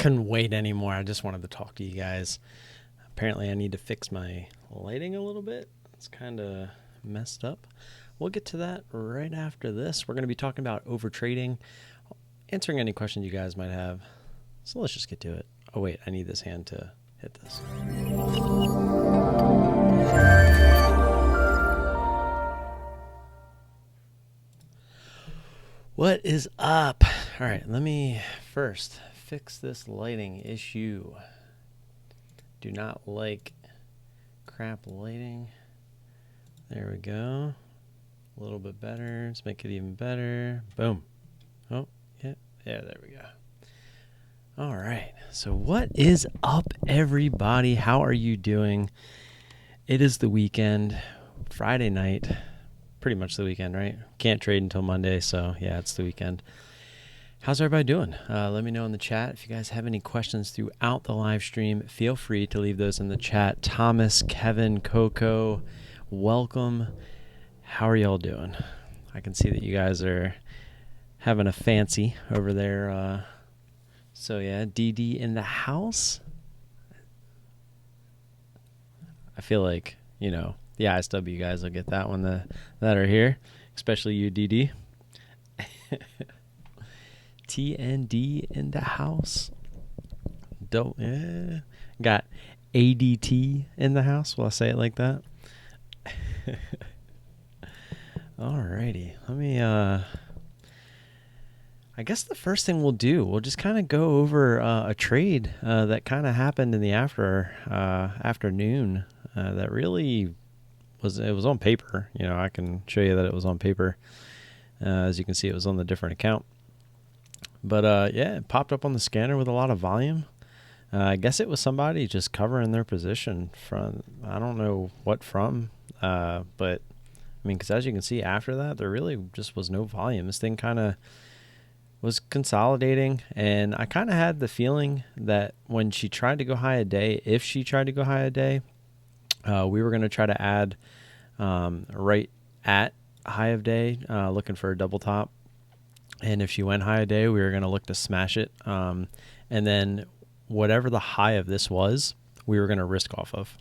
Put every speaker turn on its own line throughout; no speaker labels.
couldn't wait anymore. I just wanted to talk to you guys. Apparently, I need to fix my lighting a little bit. It's kind of messed up. We'll get to that right after this. We're going to be talking about overtrading, answering any questions you guys might have. So let's just get to it. Oh, wait, I need this hand to hit this. What is up? All right, let me first fix this lighting issue. Do not like crap lighting. There we go. A little bit better. Let's make it even better. Boom. Oh, yeah. Yeah, there we go. All right. So what is up, everybody? How are you doing? It is the weekend, Friday night. Pretty much the weekend, right? Can't trade until Monday, so yeah, it's the weekend. How's everybody doing? Let me know in the chat. If you guys have any questions throughout the live stream, feel free to leave those in the chat. Thomas, Kevin, Coco, welcome. How are y'all doing? I can see that you guys are having a fancy over there. So yeah, DD in the house. I feel like, you know, the ISW guys will get that one that are here, especially you, DD. TND in the house. Dope. Yeah. Got ADT in the house. Will I say it like that? Alrighty. Let me I guess the first thing we'll do, we'll just kind of go over a trade that kind of happened in the afternoon that really was on paper. You know, I can show you that it was on paper. As you can see, it was on the different account. But yeah, it popped up on the scanner with a lot of volume. I guess it was somebody just covering their position from, I don't know what from, but I mean, because as you can see after that, there really just was no volume. This thing kind of was consolidating, and I kind of had the feeling that when she tried to go high a day, if she tried to go high a day, we were going to try to add right at high of day, looking for a double top. And if she went high a day, we were going to look to smash it. And then whatever the high of this was, we were going to risk off of.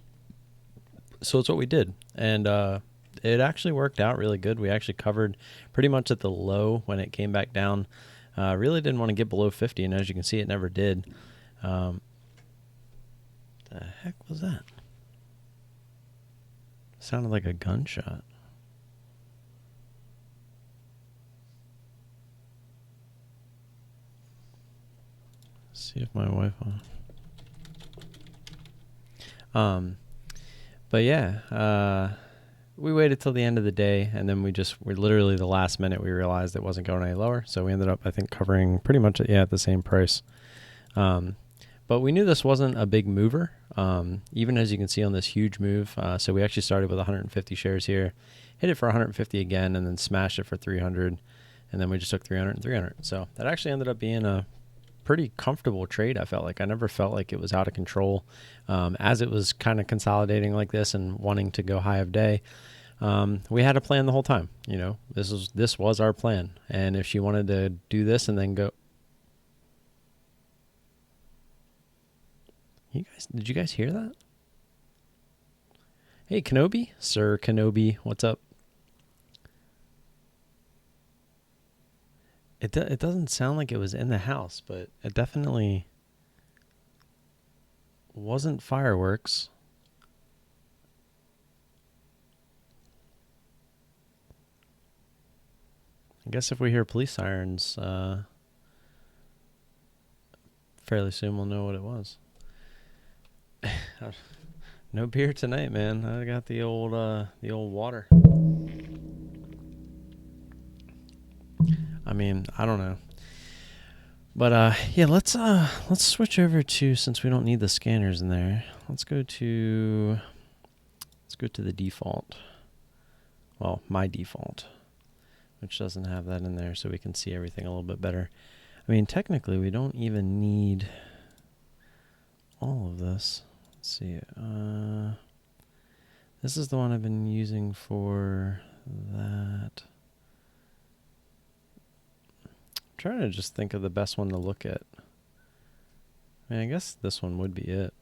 So that's what we did. And it actually worked out really good. We actually covered pretty much at the low when it came back down. Really didn't want to get below 50. And as you can see, it never did. The heck was that? Sounded like a gunshot. See if my Wi-Fi. But yeah, we waited till the end of the day, and then we literally the last minute we realized it wasn't going any lower, so we ended up, I think, covering pretty much at the same price. But we knew this wasn't a big mover, even as you can see on this huge move. So we actually started with 150 shares here, hit it for 150 again, and then smashed it for 300, and then we just took 300 and 300. So that actually ended up being a pretty comfortable trade. I felt like I never felt like it was out of control as it was kind of consolidating like this and wanting to go high of day. We had a plan the whole time. You know, this was our plan. And if she wanted to do this and then go, did you guys hear that? Hey, Kenobi, Sir Kenobi, what's up? It doesn't sound like it was in the house, but it definitely wasn't fireworks. I guess if we hear police sirens, fairly soon we'll know what it was. No beer tonight, man. I got the old water. I mean, I don't know. But yeah, let's switch over to, since we don't need the scanners in there, let's go to the default. Well, my default, which doesn't have that in there, so we can see everything a little bit better. I mean, technically we don't even need all of this. Let's see. This is the one I've been using for that. Trying to just think of the best one to look at. I mean, I guess this one would be it.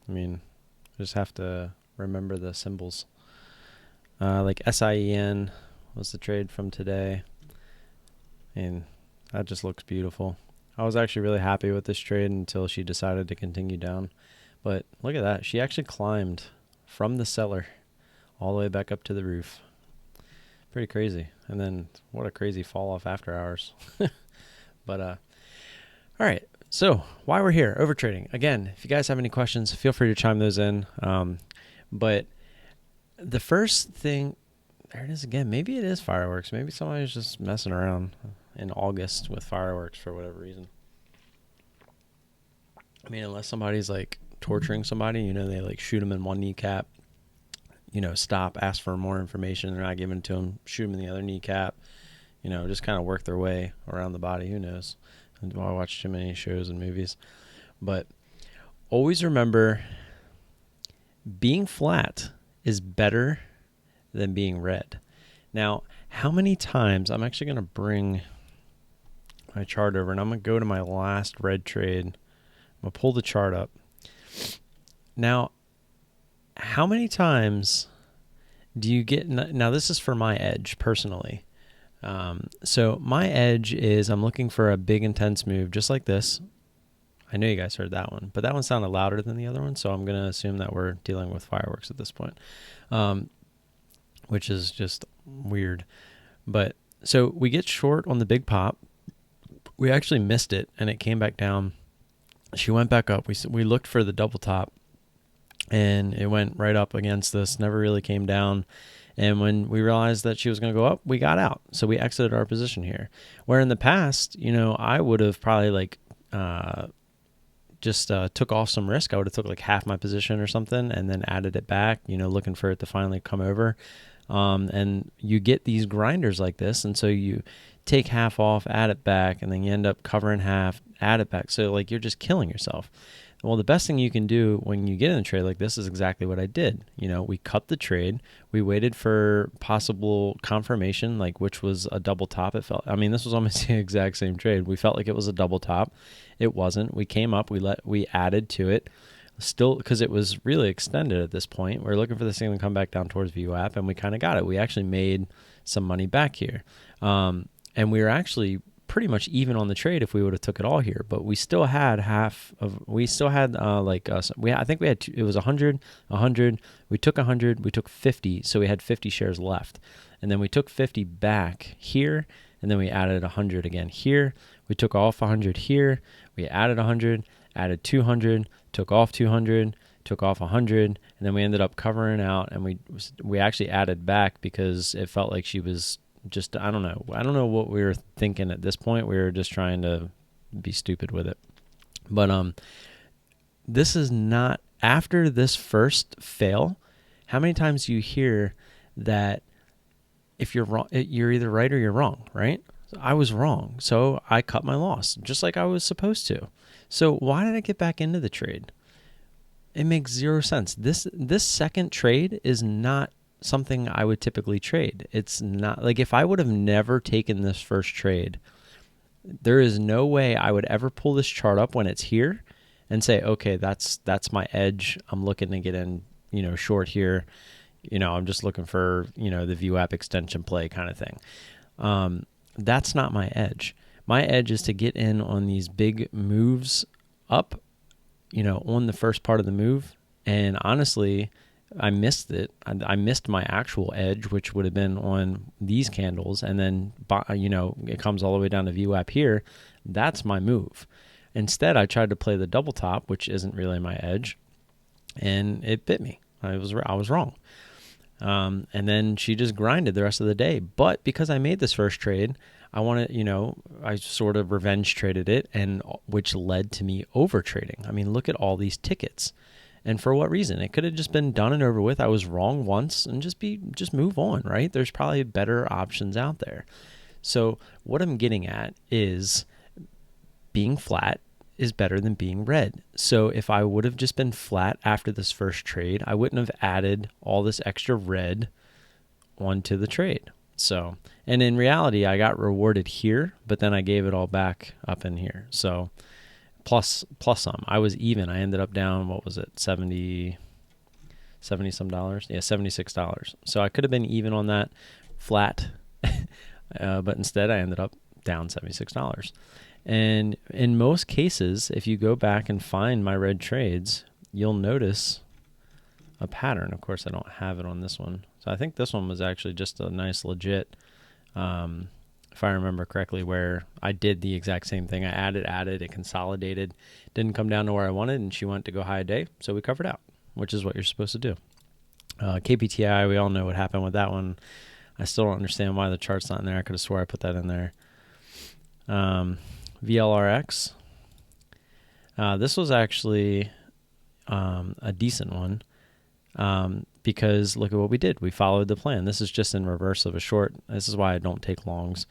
I mean, I just have to remember the symbols. Like SIEN was the trade from today. And that just looks beautiful. I was actually really happy with this trade until she decided to continue down. But look at that. She actually climbed from the cellar all the way back up to the roof. Pretty crazy. And then what a crazy fall off after hours. But all right. So why we're here, overtrading. Again, if you guys have any questions, feel free to chime those in. But the first thing, there it is again. Maybe it is fireworks. Maybe somebody's just messing around in August with fireworks for whatever reason. I mean, unless somebody's like torturing somebody, you know, they like shoot them in one kneecap, you know, stop, ask for more information. They're not giving it to them, shoot them in the other kneecap, you know, just kind of work their way around the body. Who knows? I watch too many shows and movies. But always remember, being flat is better than being red. Now, how many times, I'm actually going to bring my chart over and I'm going to go to my last red trade. I'm going to pull the chart up. Now, how many times do you get, now this is for my edge personally. So my edge is I'm looking for a big intense move just like this. I know you guys heard that one, but that one sounded louder than the other one. So I'm going to assume that we're dealing with fireworks at this point, which is just weird. But so we get short on the big pop. We actually missed it and it came back down. She went back up. We looked for the double top and it went right up against this, never really came down. And when we realized that she was going to go up, we got out. So we exited our position here. Where in the past, you know, I would have probably like just took off some risk. I would have took like half my position or something and then added it back, you know, looking for it to finally come over. And you get these grinders like this. And so you take half off, add it back, and then you end up covering half, add it back. So like you're just killing yourself. Well, the best thing you can do when you get in a trade like this is exactly what I did. You know, we cut the trade. We waited for possible confirmation, like which was a double top. It felt, I mean, this was almost the exact same trade. We felt like it was a double top. It wasn't. We came up, we added to it. Still, because it was really extended at this point. We're looking for this thing to come back down towards VWAP, and we kind of got it. We actually made some money back here. And we were actually pretty much even on the trade if we would have took it all here, but we still had I think we had it was 100, we took 100, we took 50, so we had 50 shares left. And then we took 50 back here, and then we added 100 again here. We took off 100 here, we added 100, added 200, took off 200, took off 100, and then we ended up covering out, and we actually added back because it felt like she was just, I don't know what we were thinking at this point. We were just trying to be stupid with it. But this is not, after this first fail, how many times do you hear that if you're wrong, you're either right or you're wrong, right? I was wrong, so I cut my loss just like I was supposed to. So why did I get back into the trade? It makes zero sense. This second trade is not something I would typically trade. It's not like, if I would have never taken this first trade, there is no way I would ever pull this chart up when it's here and say, okay, that's my edge. I'm looking to get in, you know, short here. You know, I'm just looking for, you know, the VWAP extension play kind of thing. That's not my edge. My edge is to get in on these big moves up, you know, on the first part of the move. And honestly, I missed it. I missed my actual edge, which would have been on these candles. And then, you know, it comes all the way down to VWAP here. That's my move. Instead, I tried to play the double top, which isn't really my edge. And it bit me. I was wrong. And then she just grinded the rest of the day. But because I made this first trade, I sort of revenge traded it, and which led to me over trading. I mean, look at all these tickets. And for what reason? It could have just been done and over with. I was wrong once and just move on, right? There's probably better options out there. So what I'm getting at is being flat is better than being red. So if I would have just been flat after this first trade, I wouldn't have added all this extra red onto the trade. So, and in reality, I got rewarded here, but then I gave it all back up in here. So plus some. I was even. I ended up down, what was it, 70 some dollars? Yeah, $76. So I could have been even on that flat, but instead I ended up down $76. And in most cases, if you go back and find my red trades, you'll notice a pattern. Of course, I don't have it on this one. So I think this one was actually just a nice legit, if I remember correctly, where I did the exact same thing. I added, it consolidated, didn't come down to where I wanted, and she went to go high a day, so we covered out, which is what you're supposed to do. KPTI, we all know what happened with that one. I still don't understand why the chart's not in there. I could have swore I put that in there. VLRX. This was actually a decent one because look at what we did. We followed the plan. This is just in reverse of a short. This is why I don't take longs.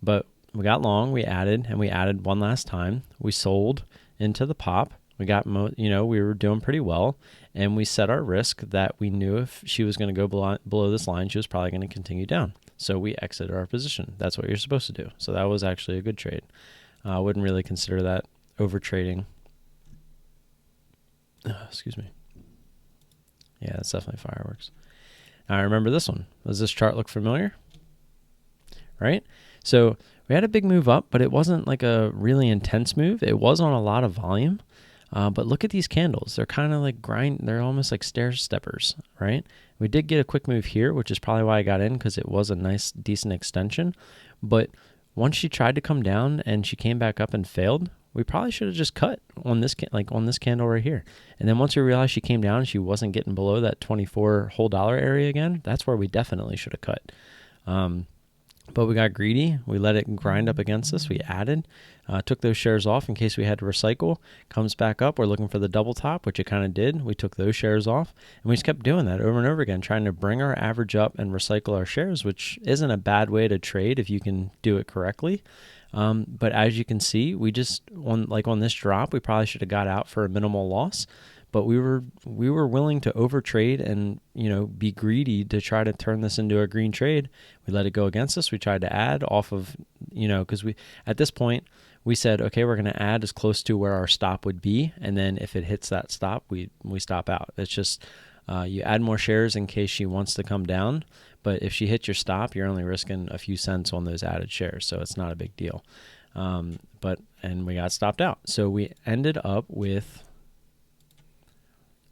But we got long, we added one last time. We sold into the pop. We got, we were doing pretty well, and we set our risk that we knew if she was going to go below this line, she was probably going to continue down. So we exited our position. That's what you're supposed to do. So that was actually a good trade. I wouldn't really consider that overtrading. Excuse me. Yeah, it's definitely fireworks. Now, I remember this one. Does this chart look familiar? Right? So we had a big move up, but it wasn't like a really intense move. It was on a lot of volume. But look at these candles. They're kind of like they're almost like stair steppers, right? We did get a quick move here, which is probably why I got in, because it was a nice, decent extension. But once she tried to come down and she came back up and failed, we probably should have just cut on this on this candle right here. And then once we realized she came down and she wasn't getting below that 24 whole dollar area again, that's where we definitely should have cut. But we got greedy. We let it grind up against us. We added, took those shares off in case we had to recycle. Comes back up. We're looking for the double top, which it kind of did. We took those shares off, and we just kept doing that over and over again, trying to bring our average up and recycle our shares, which isn't a bad way to trade if you can do it correctly. But as you can see, we just on this drop, we probably should have got out for a minimal loss. But we were willing to overtrade and be greedy to try to turn this into a green trade. We let it go against us. We tried to add off of because we at this point we said, okay, we're going to add as close to where our stop would be, and then if it hits that stop, we stop out. It's just you add more shares in case she wants to come down. But if she hits your stop, you're only risking a few cents on those added shares, so it's not a big deal. And we got stopped out, so we ended up with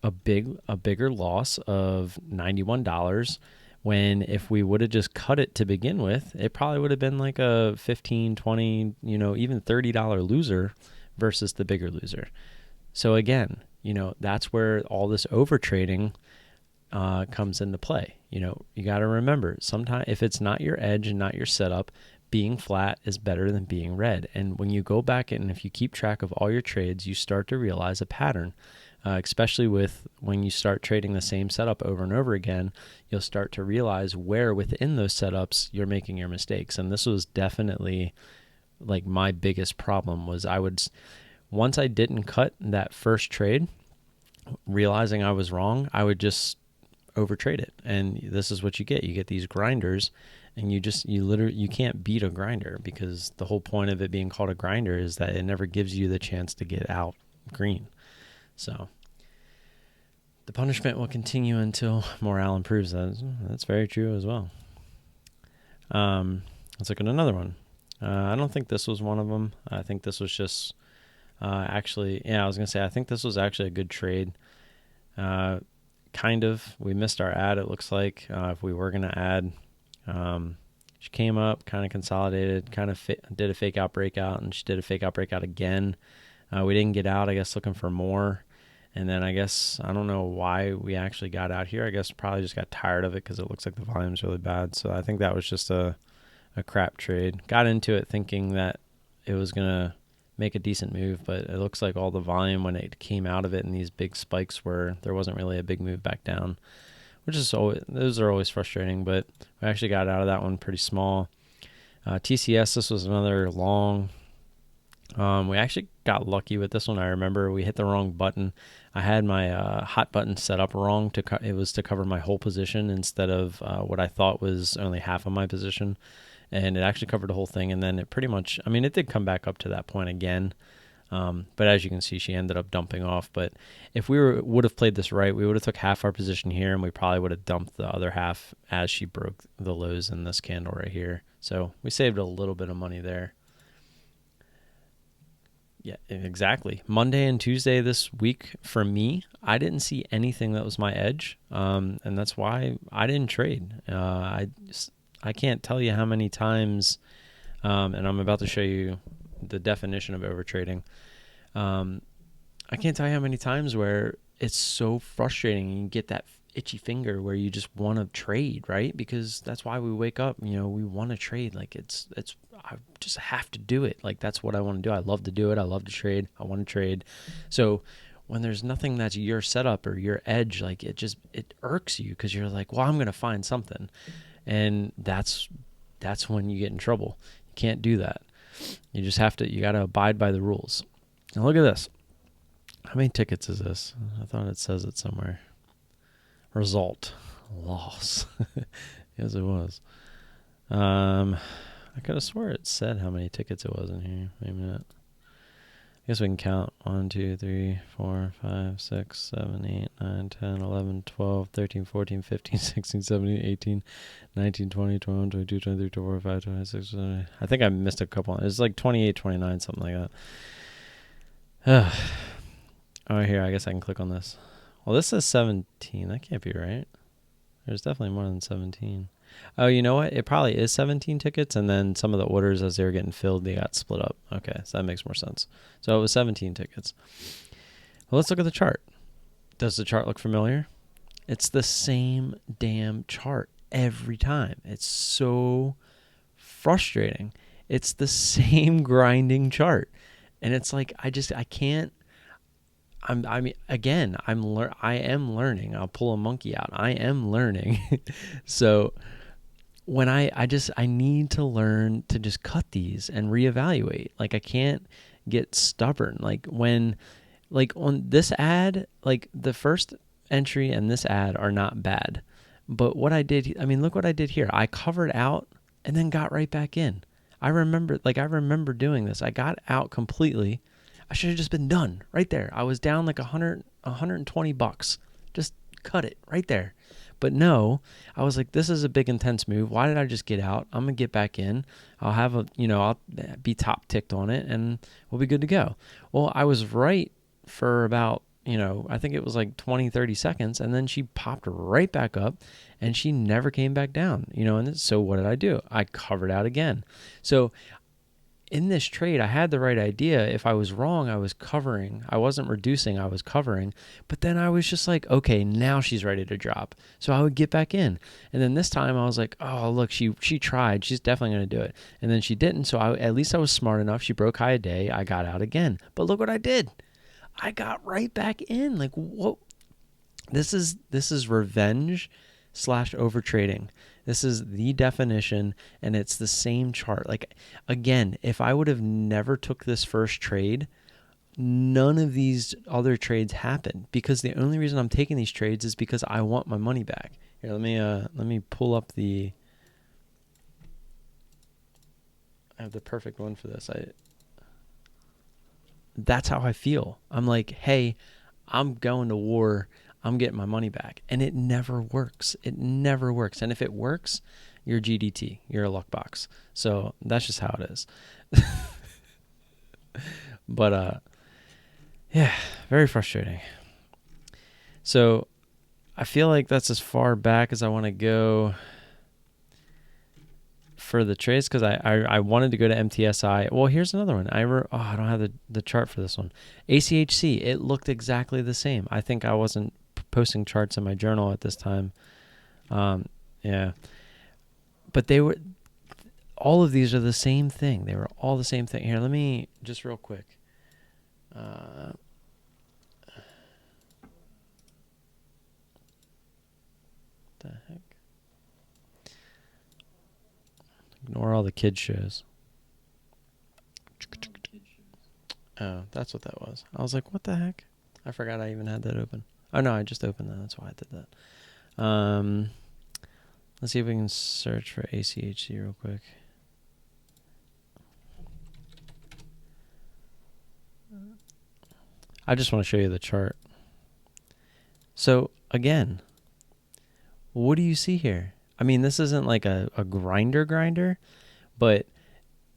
a bigger loss of $91, when if we would have just cut it to begin with, it probably would have been like a $15, $20, even $30 loser versus the bigger loser. So again, that's where all this overtrading comes into play. You got to remember, sometimes if it's not your edge and not your setup, being flat is better than being red. And when you go back and if you keep track of all your trades, you start to realize a pattern. Especially when you start trading the same setup over and over again, you'll start to realize where within those setups you're making your mistakes. And this was definitely like my biggest problem was once I didn't cut that first trade, realizing I was wrong, I would just overtrade it. And this is what you get. You get these grinders, and you can't beat a grinder, because the whole point of it being called a grinder is that it never gives you the chance to get out green. So the punishment will continue until morale improves. That's very true as well. Let's look at another one. I don't think this was one of them. I think this was just I was going to say, I think this was actually a good trade. Kind of. We missed our ad, it looks like. If we were going to add, she came up, kind of consolidated, kind of did a fake out breakout, and she did a fake out breakout again. We didn't get out, I guess, looking for more. And then I don't know why we actually got out here. I guess probably just got tired of it because it looks like the volume's really bad. So I think that was just a crap trade. Got into it thinking that it was going to make a decent move, but it looks like all the volume when it came out of it and these big spikes there wasn't really a big move back down, those are always frustrating, but we actually got out of that one pretty small. TCS, this was another long. We actually got lucky with this one. I remember we hit the wrong button. I had my hot button set up wrong. It was to cover my whole position instead of what I thought was only half of my position. And it actually covered the whole thing. And then it pretty much, it did come back up to that point again. But as you can see, she ended up dumping off. But if we would have played this right, we would have took half our position here, and we probably would have dumped the other half as she broke the lows in this candle right here. So we saved a little bit of money there. Yeah, exactly. Monday and Tuesday this week for me, I didn't see anything that was my edge, and that's why I didn't trade. I can't tell you how many times, and I'm about to show you the definition of overtrading. I can't tell you how many times where it's so frustrating and you get that itchy finger where you just want to trade, right? Because that's why we wake up, we want to trade. Like I just have to do it. Like that's what I want to do. I love to do it. I love to trade. I want to trade. So when there's nothing that's your setup or your edge, like it irks you because you're like, well, I'm going to find something. And that's when you get in trouble. You can't do that. You just you got to abide by the rules. Now look at this. How many tickets is this? I thought it says it somewhere. Result. Loss. Yes, it was. I could have swore it said how many tickets it was in here. Wait a minute. I guess we can count 1, 2, 3, 4, 5, 6, 7, 8, 9, 10, 11, 12, 13, 14, 15, 16, 17, 18, 19, 20, 21, 22, 23, 24, 25, 26, 27. I think I missed a couple. It's like 28, 29, something like that. Oh, here, I guess I can click on this. Well, this says 17. That can't be right. There's definitely more than 17. Oh, you know what? It probably is 17 tickets, and then some of the orders, as they were getting filled, they got split up. Okay, so that makes more sense. So it was 17 tickets. Well, let's look at the chart. Does the chart look familiar? It's the same damn chart every time. It's so frustrating. It's the same grinding chart. And it's like, I can't. I am learning. I'll pull a monkey out. I am learning. So when I need to learn to just cut these and reevaluate. Like I can't get stubborn. Like on this ad, like the first entry and this ad are not bad. But what I did, look what I did here. I covered out and then got right back in. I remember doing this. I got out completely. I should have just been done right there. I was down like $120. Just cut it right there. But no, I was like, this is a big intense move. Why did I just get out? I'm going to get back in. I'll have I'll be top ticked on it and we'll be good to go. Well, I was right for about, I think it was like 20, 30 seconds. And then she popped right back up and she never came back down, and so what did I do? I covered out again. So in this trade, I had the right idea. If I was wrong, I was covering. I wasn't reducing, I was covering. But then I was just like, okay, now she's ready to drop. So I would get back in. And then this time I was like, oh, look, she tried. She's definitely going to do it. And then she didn't. So at least I was smart enough. She broke high a day. I got out again. But look what I did. I got right back in. Like, what? This is revenge / overtrading. This is the definition, and it's the same chart. Like, again, if I would have never took this first trade, none of these other trades happened, because the only reason I'm taking these trades is because I want my money back. Here, let me pull up I have the perfect one for this. That's how I feel. I'm like, hey, I'm going to war. I'm getting my money back. And it never works. It never works. And if it works, you're GDT. You're a luck box. So that's just how it is. But, yeah, very frustrating. So I feel like that's as far back as I want to go for the trades, because I wanted to go to MTSI. Well, here's another one. I don't have the chart for this one. ACHC, it looked exactly the same. I think I wasn't posting charts in my journal at this time. Yeah. But all of these are the same thing. They were all the same thing. Here, let me just real quick. The heck? Ignore all the kid shows. Oh, that's what that was. I was like, what the heck? I forgot I even had that open. Oh, no, I just opened that. That's why I did that. Let's see if we can search for ACHC real quick. I just want to show you the chart. So again, what do you see here? I mean, this isn't like a grinder, but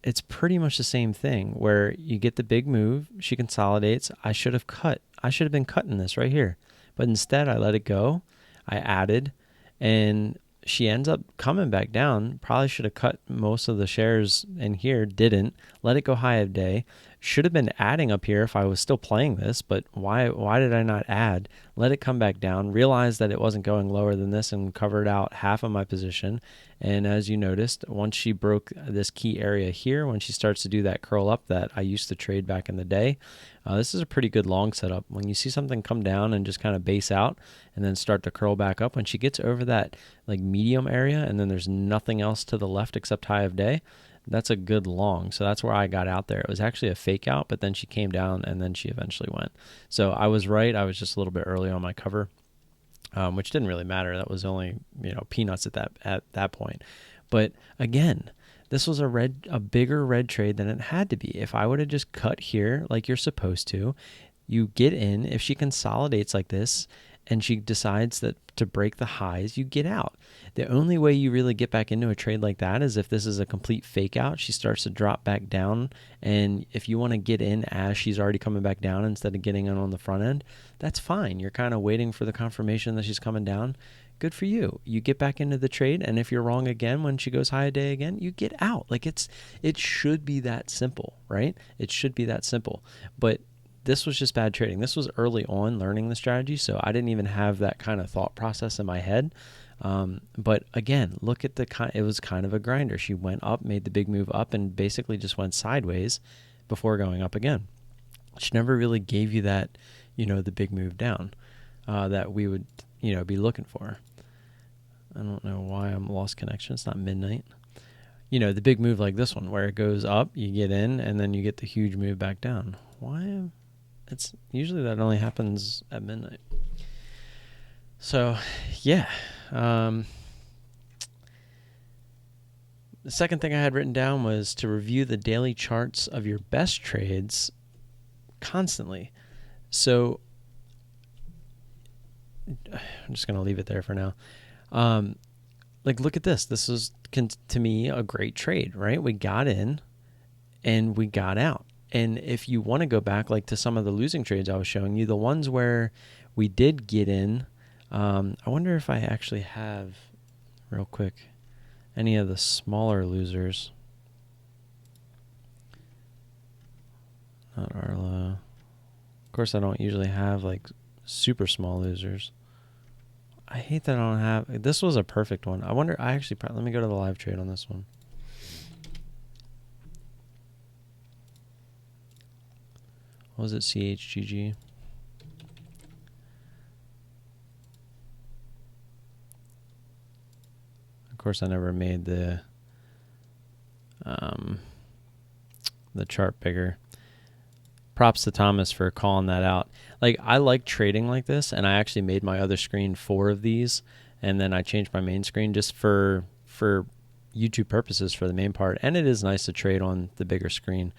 it's pretty much the same thing where you get the big move, she consolidates. I should have been cutting this right here, but instead I let it go. I added, and she ends up coming back down. Probably should have cut most of the shares in here, didn't. Let it go high of day. Should have been adding up here if I was still playing this, but why did I not add? Let it come back down, realized that it wasn't going lower than this, and covered out half of my position. And as you noticed, once she broke this key area here, when she starts to do that curl up that I used to trade back in the day, this is a pretty good long setup. When you see something come down and just kind of base out and then start to curl back up, when she gets over that like medium area and then there's nothing else to the left except high of day, that's a good long. So that's where I got out there. It was actually a fake out, but then she came down and then she eventually went. So I was right. I was just a little bit early on my cover, which didn't really matter. That was only, peanuts at that point. But again, this was a bigger red trade than it had to be. If I would have just cut here like you're supposed to, you get in. If she consolidates like this and she decides to break the highs, you get out. The only way you really get back into a trade like that is if this is a complete fake out. She starts to drop back down, and if you want to get in as she's already coming back down instead of getting in on the front end, that's fine. You're kind of waiting for the confirmation that she's coming down. Good for you. You get back into the trade, and if you're wrong again when she goes high a day again, you get out. Like it should be that simple, right? It should be that simple. But this was just bad trading. This was early on learning the strategy, so I didn't even have that kind of thought process in my head. But again, look at it was kind of a grinder. She went up, made the big move up, and basically just went sideways before going up again. She never really gave you that, the big move down that we would, be looking for. I don't know why I'm lost connection. It's not midnight. The big move like this one where it goes up, you get in, and then you get the huge move back down. Why? It's usually that only happens at midnight. So, yeah. The second thing I had written down was to review the daily charts of your best trades constantly. So I'm just going to leave it there for now. Look at this. This is, to me, a great trade, right? We got in and we got out. And if you want to go back to some of the losing trades I was showing you, the ones where we did get in, I wonder if I actually have, real quick, any of the smaller losers. Not Arla. Of course, I don't usually have super small losers. I hate that I don't have. This was a perfect one. I wonder. Let me go to the live trade on this one. What was it? CHGG. Of course, I never made the chart bigger. Props to Thomas for calling that out. I like trading like this, and I actually made my other screen 4 of these, and then I changed my main screen just for YouTube purposes for the main part. And it is nice to trade on the bigger screen.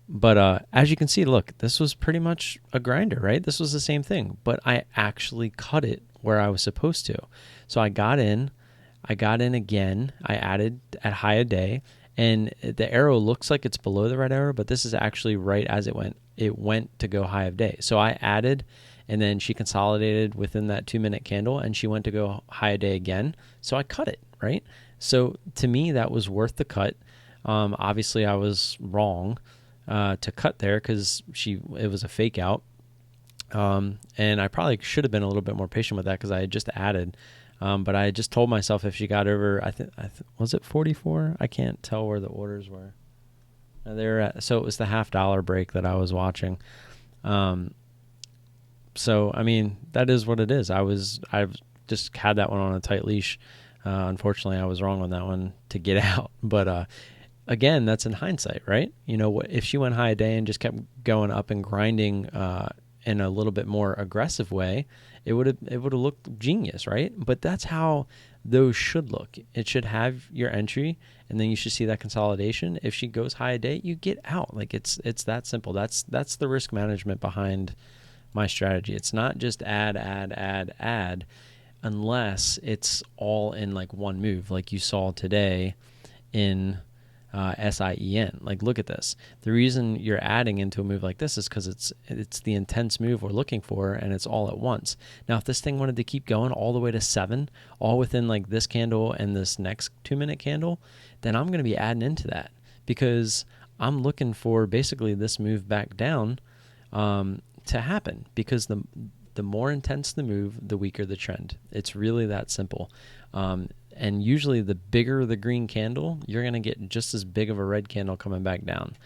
But as you can see, look, this was pretty much a grinder, right? This was the same thing, but I actually cut it where I was supposed to. So I got in again. I added at high a day. And the arrow looks like it's below the red arrow, but this is actually right as it went. It went to go high of day. So I added, and then she consolidated within that 2-minute candle, and she went to go high of day again. So I cut it, right? So to me, that was worth the cut. Obviously, I was wrong to cut there because it was a fake out. And I probably should have been a little bit more patient with that because I had just added. But I just told myself if she got over, was it 44? I can't tell where the orders were. So it was the $50 break that I was watching. So I mean, that is what it is. I've just had that one on a tight leash. Unfortunately, I was wrong on that one to get out. But again, that's in hindsight, right? If she went high a day and just kept going up and grinding in a little bit more aggressive way, it would have looked genius, right? But that's how those should look. It should have your entry, and then you should see that consolidation. If she goes high a day, you get out. Like it's that simple. That's the risk management behind my strategy. It's not just add, unless it's all in like one move, like you saw today in SIEN. Like, look at this. The reason you're adding into a move like this is because it's the intense move we're looking for, and it's all at once. Now, if this thing wanted to keep going all the way to 7, all within like this candle and this next 2-minute candle, then I'm going to be adding into that, because I'm looking for basically this move back down to happen, because the more intense the move, the weaker the trend. It's really that simple. And usually the bigger the green candle, you're going to get just as big of a red candle coming back down,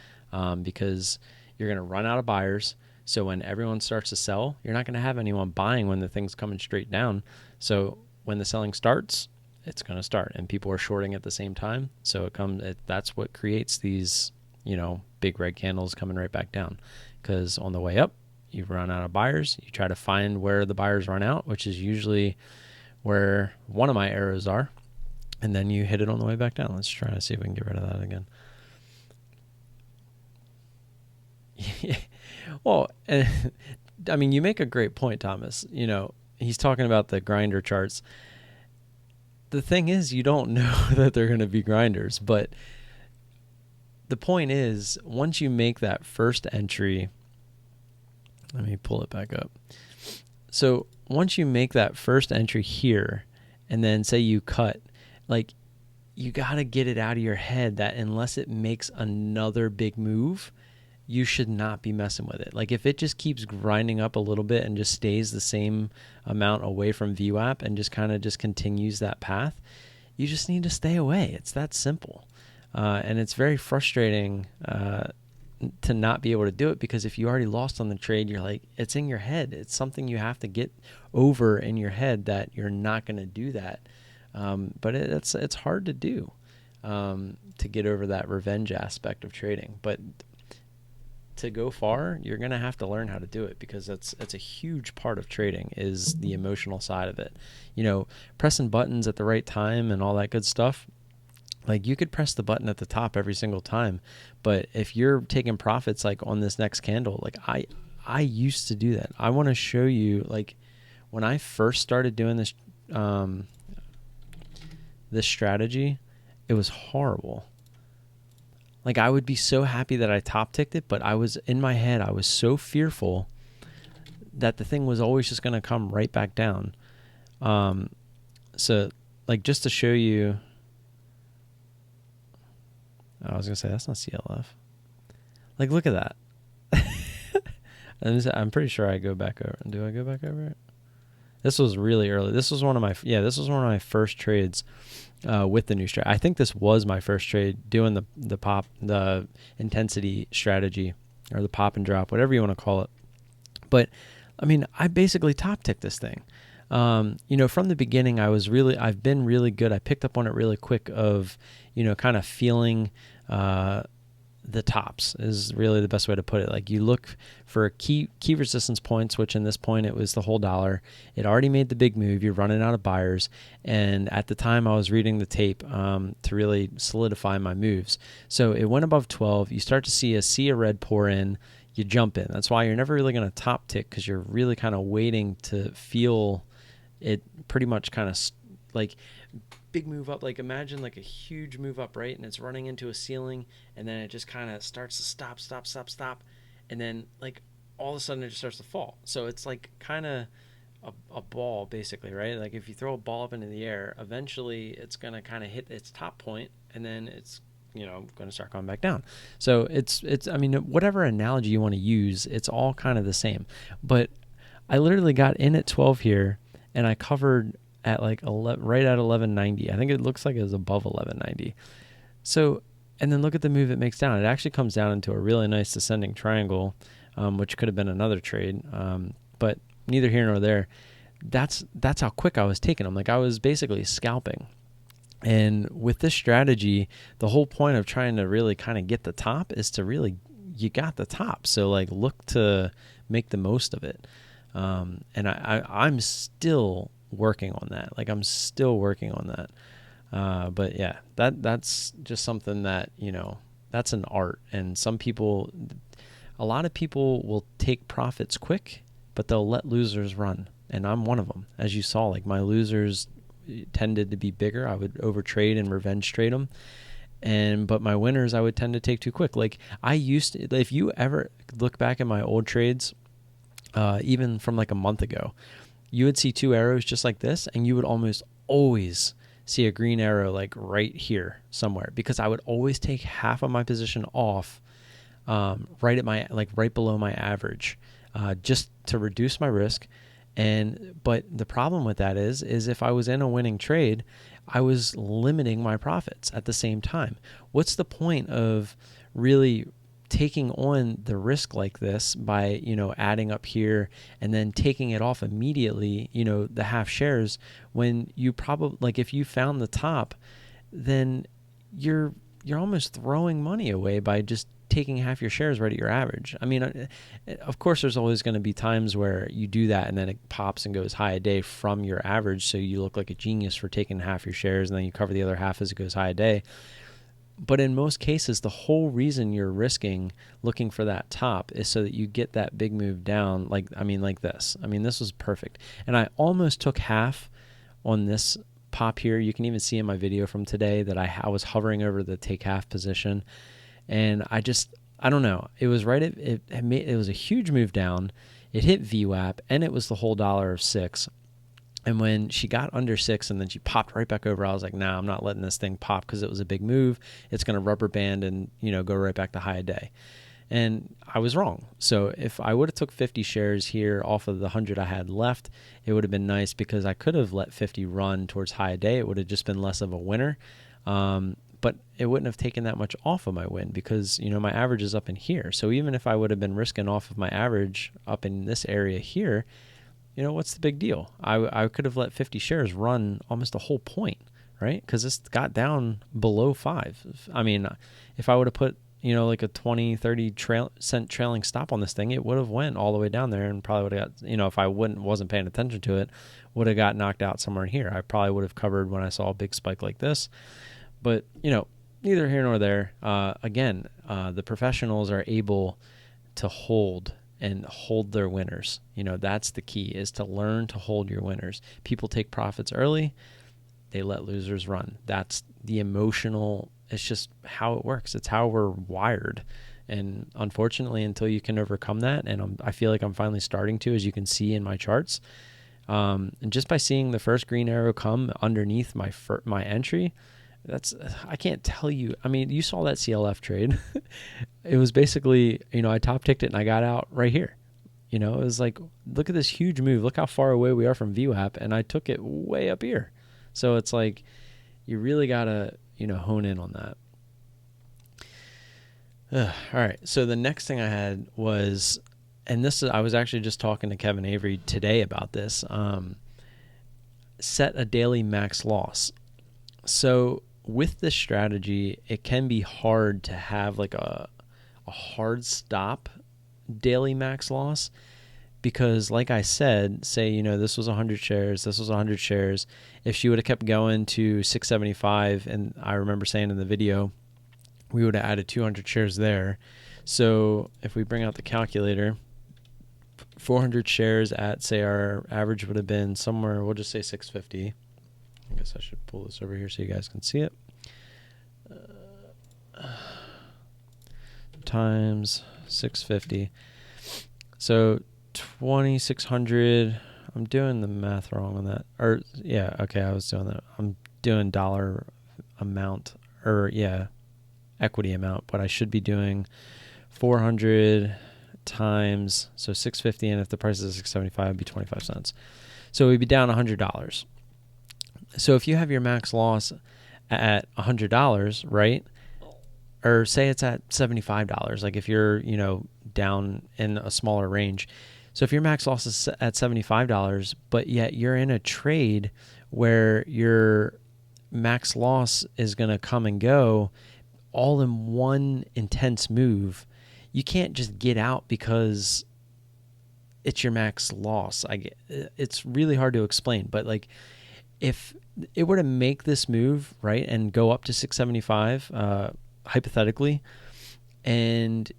because you're going to run out of buyers. So when everyone starts to sell, you're not going to have anyone buying when the thing's coming straight down. So when the selling starts, it's going to start, and people are shorting at the same time. So that's what creates these, big red candles coming right back down, because on the way up, you run out of buyers. You try to find where the buyers run out, which is usually where one of my arrows are, and then you hit it on the way back down. Let's try to see if we can get rid of that again. Well, I mean, you make a great point, Thomas. He's talking about the grinder charts. The thing is, you don't know that they're going to be grinders, but the point is, once you make that first entry, let me pull it back up. So once you make that first entry here, and then say you cut, like, you got to get it out of your head that unless it makes another big move, you should not be messing with it. Like, if it just keeps grinding up a little bit and just stays the same amount away from VWAP and just kind of just continues that path, you just need to stay away. It's that simple. And it's very frustrating to not be able to do it, because if you already lost on the trade, you're like, it's in your head. It's something you have to get over in your head that you're not going to do that. But it's hard to do, to get over that revenge aspect of trading. But to go far, you're going to have to learn how to do it, because it's a huge part of trading, is the emotional side of it. Pressing buttons at the right time and all that good stuff. Like, you could press the button at the top every single time, but if you're taking profits like on this next candle, like I used to do that. I want to show you, like, when I first started doing this this strategy, it was horrible. Like, I would be so happy that I top ticked it, but I was in my head, I was so fearful that the thing was always just going to come right back down. So, like, just to show you, I was going to say, that's not CLF. Like, look at that. I'm pretty sure I go back over. Do I go back over it? This was really early. This was one of my first trades with the new strat. I think this was my first trade doing the intensity strategy, or the pop and drop, whatever you want to call it. But I mean, I basically top ticked this thing. From the beginning, I've been really good. I picked up on it really quick of, kind of feeling the tops is really the best way to put it. Like, you look for key resistance points, which in this point, it was the whole dollar. It already made the big move. You're running out of buyers. And at the time, I was reading the tape to really solidify my moves. So it went above 12. You start to see a sea of red pour in. You jump in. That's why you're never really going to top tick, because you're really kind of waiting to feel it pretty much kind of like big move up. Like, imagine like a huge move up, right? And it's running into a ceiling, and then it just kind of starts to stop. And then, like, all of a sudden it just starts to fall. So it's like kind of a ball, basically, right? Like, if you throw a ball up into the air, eventually it's going to kind of hit its top point, and then it's going to start going back down. So it's I mean, whatever analogy you want to use, it's all kind of the same. But I literally got in at 12 here, and I covered at like 11, right at 1190. I think it looks like it was above 1190. So, and then look at the move it makes down. It actually comes down into a really nice descending triangle, which could have been another trade, but neither here nor there. That's how quick I was taking them. Like, I was basically scalping. And with this strategy, the whole point of trying to really kind of get the top is to really, you got the top. So, like, look to make the most of it. And I'm still working on that. Like I'm still working on that. But yeah, that's just something that, that's an art. And a lot of people will take profits quick, but they'll let losers run. And I'm one of them. As you saw, like my losers tended to be bigger. I would overtrade and revenge trade them. But my winners, I would tend to take too quick. Like I used to, if you ever look back at my old trades, even from like a month ago, you would see two arrows just like this, and you would almost always see a green arrow like right here somewhere, because I would always take half of my position off, right below my average, just to reduce my risk. But the problem with that is if I was in a winning trade, I was limiting my profits at the same time. What's the point of really taking on the risk like this by, adding up here and then taking it off immediately, the half shares, when you probably, like if you found the top, then you're almost throwing money away by just taking half your shares right at your average. I mean, of course, there's always going to be times where you do that and then it pops and goes high a day from your average, so you look like a genius for taking half your shares and then you cover the other half as it goes high a day. But in most cases, the whole reason you're risking looking for that top is so that you get that big move down, like this. I mean, this was perfect. And I almost took half on this pop here. You can even see in my video from today that I was hovering over the take half position. And I don't know. It was right. It was a huge move down. It hit VWAP, and it was the whole $1.06. And when she got under 6 and then she popped right back over, I was like, nah, I'm not letting this thing pop, because it was a big move. It's going to rubber band and, go right back to high a day. And I was wrong. So if I would have took 50 shares here off of the 100 I had left, it would have been nice, because I could have let 50 run towards high a day. It would have just been less of a winner. But it wouldn't have taken that much off of my win, because, my average is up in here. So even if I would have been risking off of my average up in this area here, what's the big deal? I could have let 50 shares run almost a whole point, right? Because this got down below 5. I mean, if I would have put, like a 20, 30 cent trailing stop on this thing, it would have went all the way down there and probably would have got, if I wasn't paying attention to it, would have got knocked out somewhere in here. I probably would have covered when I saw a big spike like this. But, neither here nor there. Again, the professionals are able to hold their winners. That's the key, is to learn to hold your winners. People take profits early. They let losers run. That's the emotional, it's just how it works. It's how we're wired. And unfortunately, until you can overcome that, and I feel like I'm finally starting to, as you can see in my charts, and just by seeing the first green arrow come underneath my entry, I can't tell you. I mean, you saw that CLF trade. It was basically, I top ticked it and I got out right here. It was like, look at this huge move. Look how far away we are from VWAP, and I took it way up here. So it's like, you really got to, hone in on that. All right. So the next thing I had was, and I was actually just talking to Kevin Avery today about this, set a daily max loss. So with this strategy, it can be hard to have like a hard stop daily max loss, because like I said, say, this was 100 shares, this was 100 shares. If she would have kept going to 675, and I remember saying in the video, we would have added 200 shares there. So if we bring out the calculator, 400 shares at, say, our average would have been somewhere, we'll just say 650. I guess I should pull this over here so you guys can see it. Times 650. So 2,600. I'm doing the math wrong on that. Or, yeah, okay, I was doing that. I'm doing dollar amount, or, yeah, equity amount. But I should be doing 400 times, so 650, and if the price is 675, it would be 25 cents. So we'd be down $100. So if you have your max loss at $100, right? Or say it's at $75, like if you're, down in a smaller range. So if your max loss is at $75, but yet you're in a trade where your max loss is going to come and go all in one intense move, you can't just get out because it's your max loss. It's really hard to explain, but like if it were to make this move, right, and go up to 675, hypothetically, and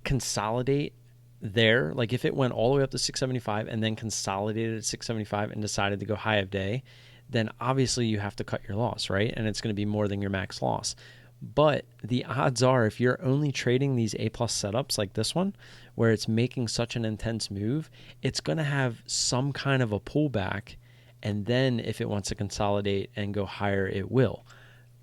consolidate there, like if it went all the way up to 675 and then consolidated at 675 and decided to go high of day, then obviously you have to cut your loss, right? And it's going to be more than your max loss. But the odds are, if you're only trading these A+ setups like this one, where it's making such an intense move, it's going to have some kind of a pullback. And then if it wants to consolidate and go higher, it will.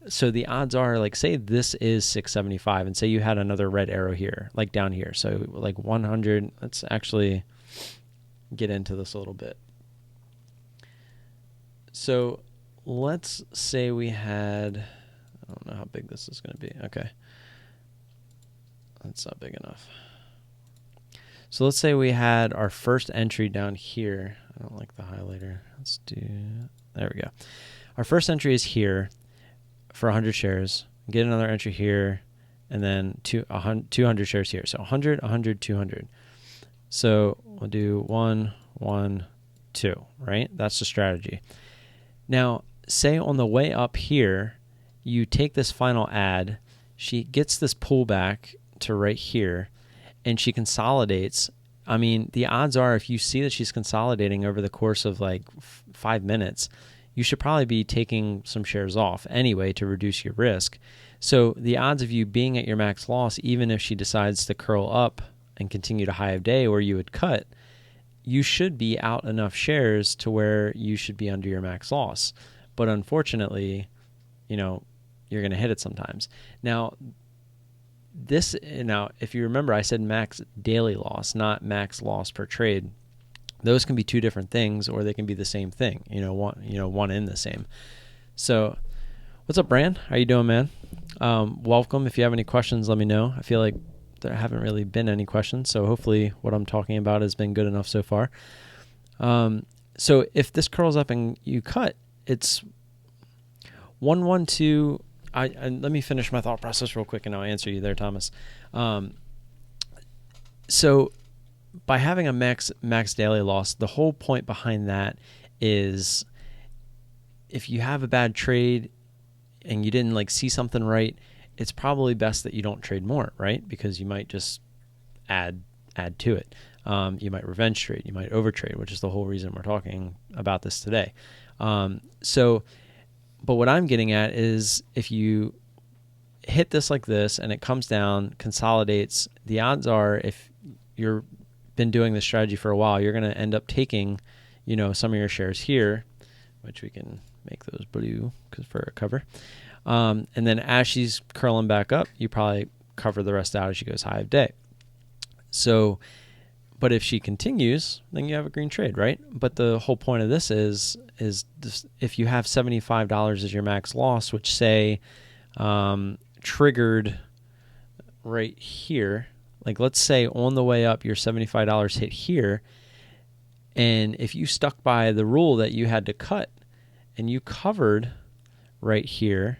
So the odds are, like, say this is 675 and say you had another red arrow here, like down here. So like 100, let's actually get into this a little bit. So let's say we had, I don't know how big this is going to be. Okay. That's not big enough. So let's say we had our first entry down here. I don't like the highlighter. Let's do, there we go. Our first entry is here for 100 shares. Get another entry here, and then 200 shares here. So 100, 100, 200. So we'll do 1, 1, 2, right? That's the strategy. Now, say on the way up here, you take this final ad, she gets this pullback to right here, and she consolidates. I mean, the odds are, if you see that she's consolidating over the course of like 5 minutes, you should probably be taking some shares off anyway to reduce your risk. So the odds of you being at your max loss, even if she decides to curl up and continue to high of day where you would cut, you should be out enough shares to where you should be under your max loss. But unfortunately, you're going to hit it sometimes. Now, if you remember, I said max daily loss, not max loss per trade. Those can be two different things, or they can be the same thing, one in the same. So what's up, Bran? How you doing, man? Welcome. If you have any questions, let me know. I feel like there haven't really been any questions, so hopefully what I'm talking about has been good enough so far. So if this curls up and you cut, it's 112. Let me finish my thought process real quick, and I'll answer you there, Thomas. So by having a max daily loss, the whole point behind that is if you have a bad trade and you didn't see something right, it's probably best that you don't trade more, right? Because you might just add to it. You might revenge trade, you might overtrade, which is the whole reason we're talking about this today. But what I'm getting at is if you hit this like this and it comes down, consolidates, the odds are, if you've been doing this strategy for a while, you're going to end up taking, some of your shares here, which we can make those blue for a cover. And then as she's curling back up, you probably cover the rest out as she goes high of day. So, but if she continues, then you have a green trade, right? But the whole point of this is this, if you have $75 as your max loss, which say triggered right here, like let's say on the way up your $75 hit here, and if you stuck by the rule that you had to cut and you covered right here,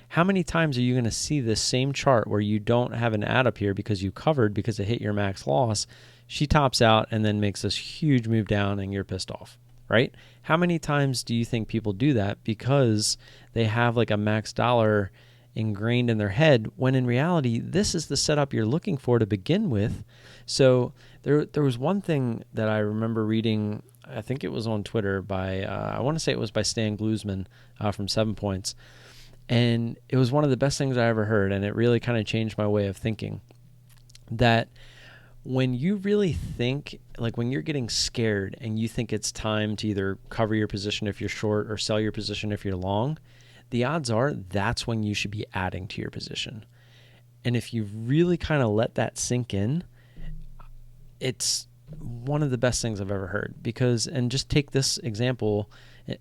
how many times are you going to see this same chart where you don't have an add up here because you covered because it hit your max loss? She tops out and then makes this huge move down and you're pissed off, right? How many times do you think people do that because they have like a max dollar ingrained in their head, when in reality, this is the setup you're looking for to begin with? So there was one thing that I remember reading, I think it was on Twitter by, I want to say it was by Stan Glusman from 7 Points. And it was one of the best things I ever heard. And it really kind of changed my way of thinking, that when you really think, like when you're getting scared and you think it's time to either cover your position if you're short or sell your position if you're long, the odds are that's when you should be adding to your position. And if you really kind of let that sink in, it's one of the best things I've ever heard. Because, and just take this example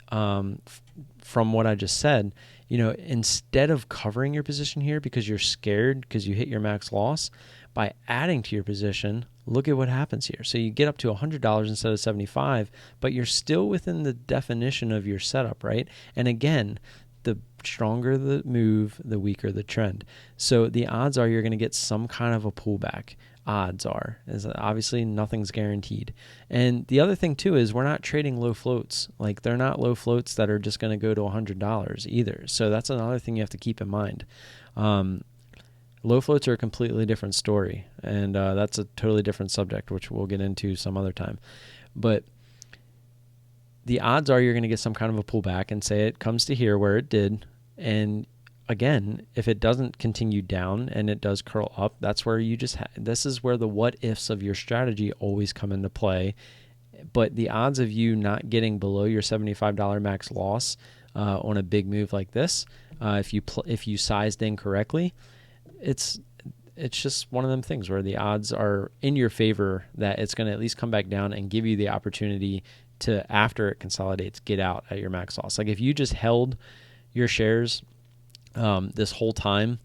from what I just said, instead of covering your position here because you're scared because you hit your max loss, by adding to your position, look at what happens here. So you get up to $100 instead of $75, but you're still within the definition of your setup, right? And again, the stronger the move, the weaker the trend. So the odds are you're going to get some kind of a pullback. Odds are, is obviously nothing's guaranteed. And the other thing too is we're not trading low floats. Like they're not low floats that are just going to go to $100 either. So that's another thing you have to keep in mind. Low floats are a completely different story, and that's a totally different subject, which we'll get into some other time. But the odds are you're going to get some kind of a pullback, and say it comes to here where it did, and again, if it doesn't continue down and it does curl up, that's where you just this is where the what ifs of your strategy always come into play. But the odds of you not getting below your $75 max loss on a big move like this, if you sized in correctly, it's just one of them things where the odds are in your favor that it's going to at least come back down and give you the opportunity to, after it consolidates, get out at your max loss. Like if you just held your shares this whole time,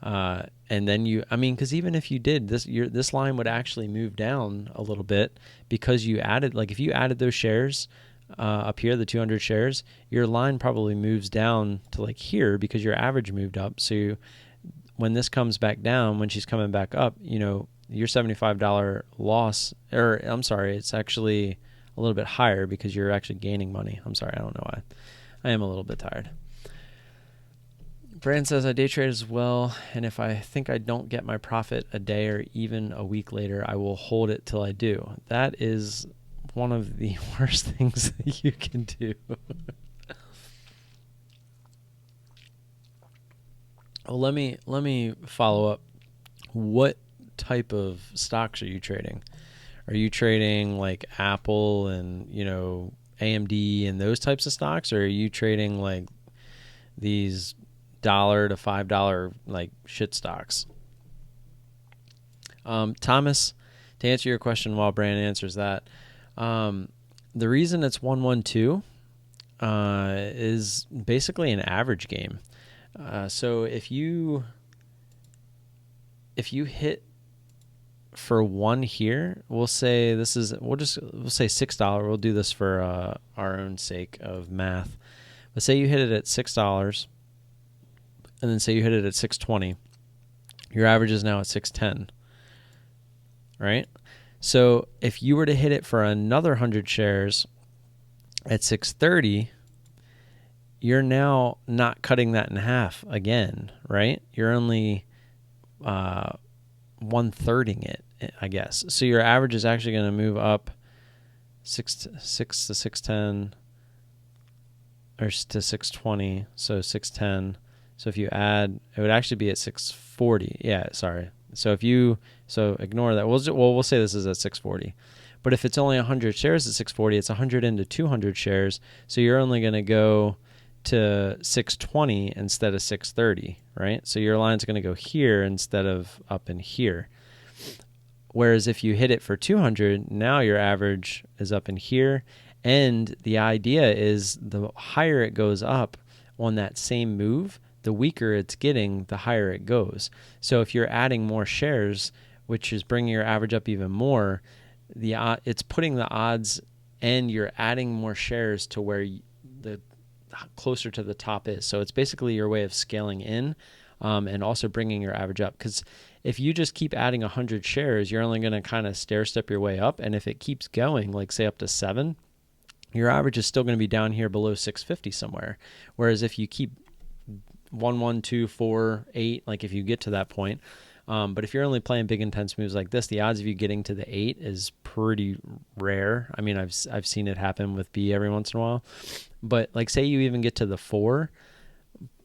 and then because even if you did this, this line would actually move down a little bit because you added, like if you added those shares up here, the 200 shares, your line probably moves down to like here because your average moved up. So when this comes back down, when she's coming back up, your $75 loss, or I'm sorry, it's actually a little bit higher because you're actually gaining money. I'm sorry, I don't know why. I am a little bit tired. Brand says, I day trade as well, and if I think I don't get my profit a day or even a week later, I will hold it till I do. That is one of the worst things that you can do. Well, let me follow up. What type of stocks are you trading? Are you trading like Apple and, AMD and those types of stocks, or are you trading like these $1 to $5 like shit stocks? Thomas, to answer your question while Brandon answers that, the reason it's 112 is basically an average game. So if you hit for one here, we'll say we'll say $6. We'll do this for our own sake of math. But say you hit it at $6, and then say you hit it at 620. Your average is now at 610, right? So if you were to hit it for another 100 shares at 630, you're now not cutting that in half again, right? You're only 1/3ing it, I guess. So your average is actually going to move up 6 to 610, or to 620, so 610. So if you add, it would actually be at 640. Yeah, sorry. So ignore that. We'll say this is at 640. But if it's only 100 shares at 640, it's 100 into 200 shares. So you're only going to go to 620 instead of 630, right? So your line's going to go here instead of up in here. Whereas if you hit it for 200, now your average is up in here. And the idea is the higher it goes up on that same move, the weaker it's getting, the higher it goes. So if you're adding more shares, which is bringing your average up even more, it's putting the odds, and you're adding more shares to where the closer to the top is. So it's basically your way of scaling in, and also bringing your average up. Because if you just keep adding 100 shares, you're only going to kind of stair step your way up. And if it keeps going, like say up to 7, your average is still going to be down here below 650 somewhere. Whereas if you keep 1, 1, 2, 4, 8, like if you get to that point, but if you're only playing big intense moves like this, the odds of you getting to the 8 is pretty rare. I mean, I've seen it happen with B every once in a while. But like say you even get to the 4,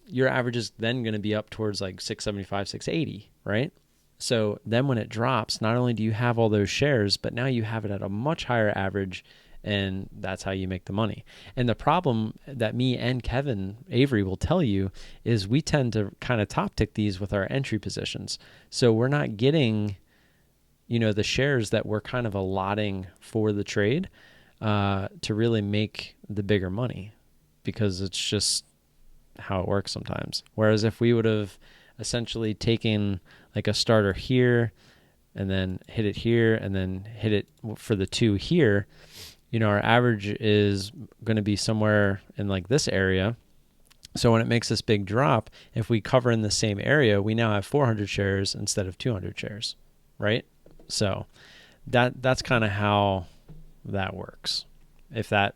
your average is then going to be up towards like 675, 680, right? So then when it drops, not only do you have all those shares, but now you have it at a much higher average, and that's how you make the money. And the problem that me and Kevin Avery will tell you is we tend to kind of top tick these with our entry positions. So we're not getting, the shares that we're kind of allotting for the trade to really make the bigger money, because it's just how it works sometimes. Whereas if we would have essentially taken like a starter here and then hit it here and then hit it for the 2 here, our average is going to be somewhere in like this area. So when it makes this big drop, if we cover in the same area, we now have 400 shares instead of 200 shares, right? So that's kind of how that works. If that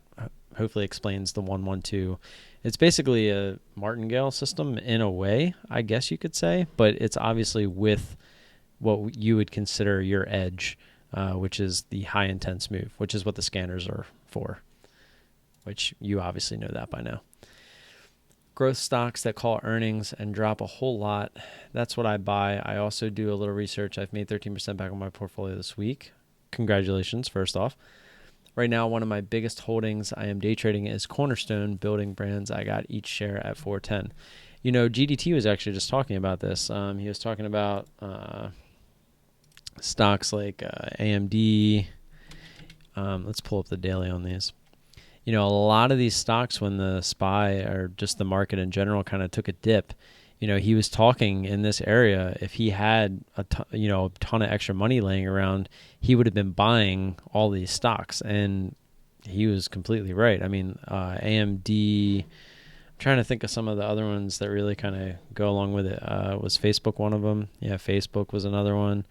hopefully explains the 112. It's basically a martingale system in a way, I guess you could say, but it's obviously with what you would consider your edge, which is the high intense move, which is what the scanners are for, which you obviously know that by now. Growth stocks that call earnings and drop a whole lot. That's what I buy. I also do a little research. I've made 13% back on my portfolio this week. Congratulations, first off. Right now, one of my biggest holdings I am day trading is Cornerstone Building Brands. I got each share at 410. You know, GDT was actually just talking about this. He was talking about stocks like AMD. Let's pull up the daily on these. You know, a lot of these stocks, when the SPY or just the market in general kind of took a dip, you know, he was talking in this area, if he had a ton of extra money laying around, he would have been buying all these stocks. And he was completely right. I mean, AMD, I'm trying to think of some of the other ones that really kind of go along with it. Was Facebook one of them? Yeah, Facebook was another one.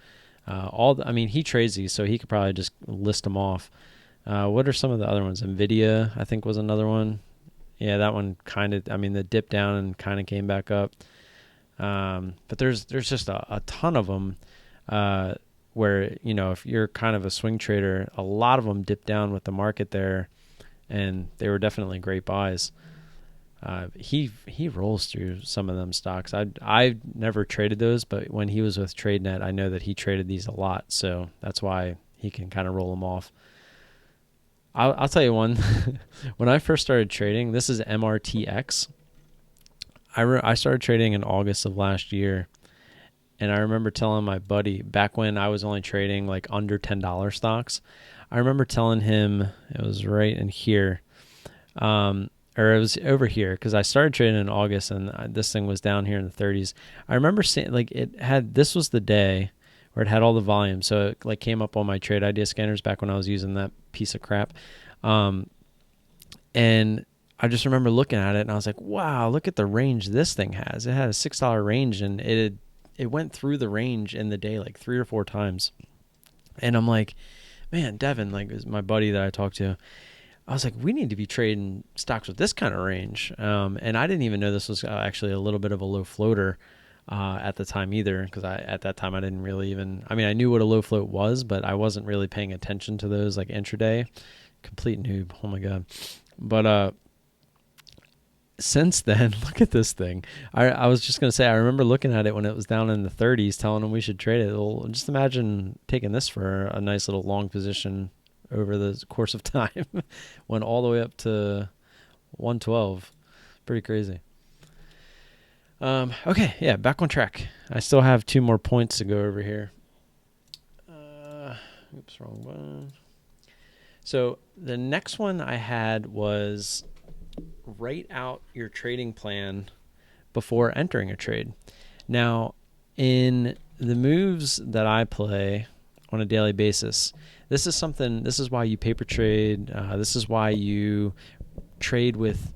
He trades these, so he could probably just list them off. What are some of the other ones? NVIDIA, I think, was another one. Yeah, that one kind of, the dip down and kind of came back up. But there's just a ton of them where, you know, if you're kind of a swing trader, a lot of them dip down with the market there, and they were definitely great buys. He rolls through some of them stocks. I never traded those, but when he was with TradeNet, I know that he traded these a lot, so that's why he can kind of roll them off. I'll tell you one. When I first started trading, this is MRTX. I started trading in August of last year, and I remember telling my buddy, back when I was only trading like under $10 stocks, I remember telling him, it was right in here, or it was over here, because I started trading in August, and this thing was down here in the 30s. I remember saying, like, this was the day where it had all the volume, so it like came up on my trade idea scanners back when I was using that piece of crap, and I just remember looking at it, and I was like, wow, look at the range this thing has. It had a $6 range, and it went through the range in the day like 3 or 4 times. And I'm like, man, Devin, like, is my buddy that I talked to, I was like, we need to be trading stocks with this kind of range. And I didn't even know this was actually a little bit of a low floater at the time either, because at that time I didn't really even, I knew what a low float was, but I wasn't really paying attention to those like intraday. Complete noob. Oh my God. But since then, look at this thing. I was just going to say, I remember looking at it when it was down in the 30s, telling them we should trade it. Well, just imagine taking this for a nice little long position over the course of time. Went all the way up to 112. Pretty crazy. Okay, yeah, back on track. I still have 2 more points to go over here. Oops, wrong one. So the next one I had was write out your trading plan before entering a trade. Now, in the moves that I play on a daily basis, this is why you paper trade. This is why you trade with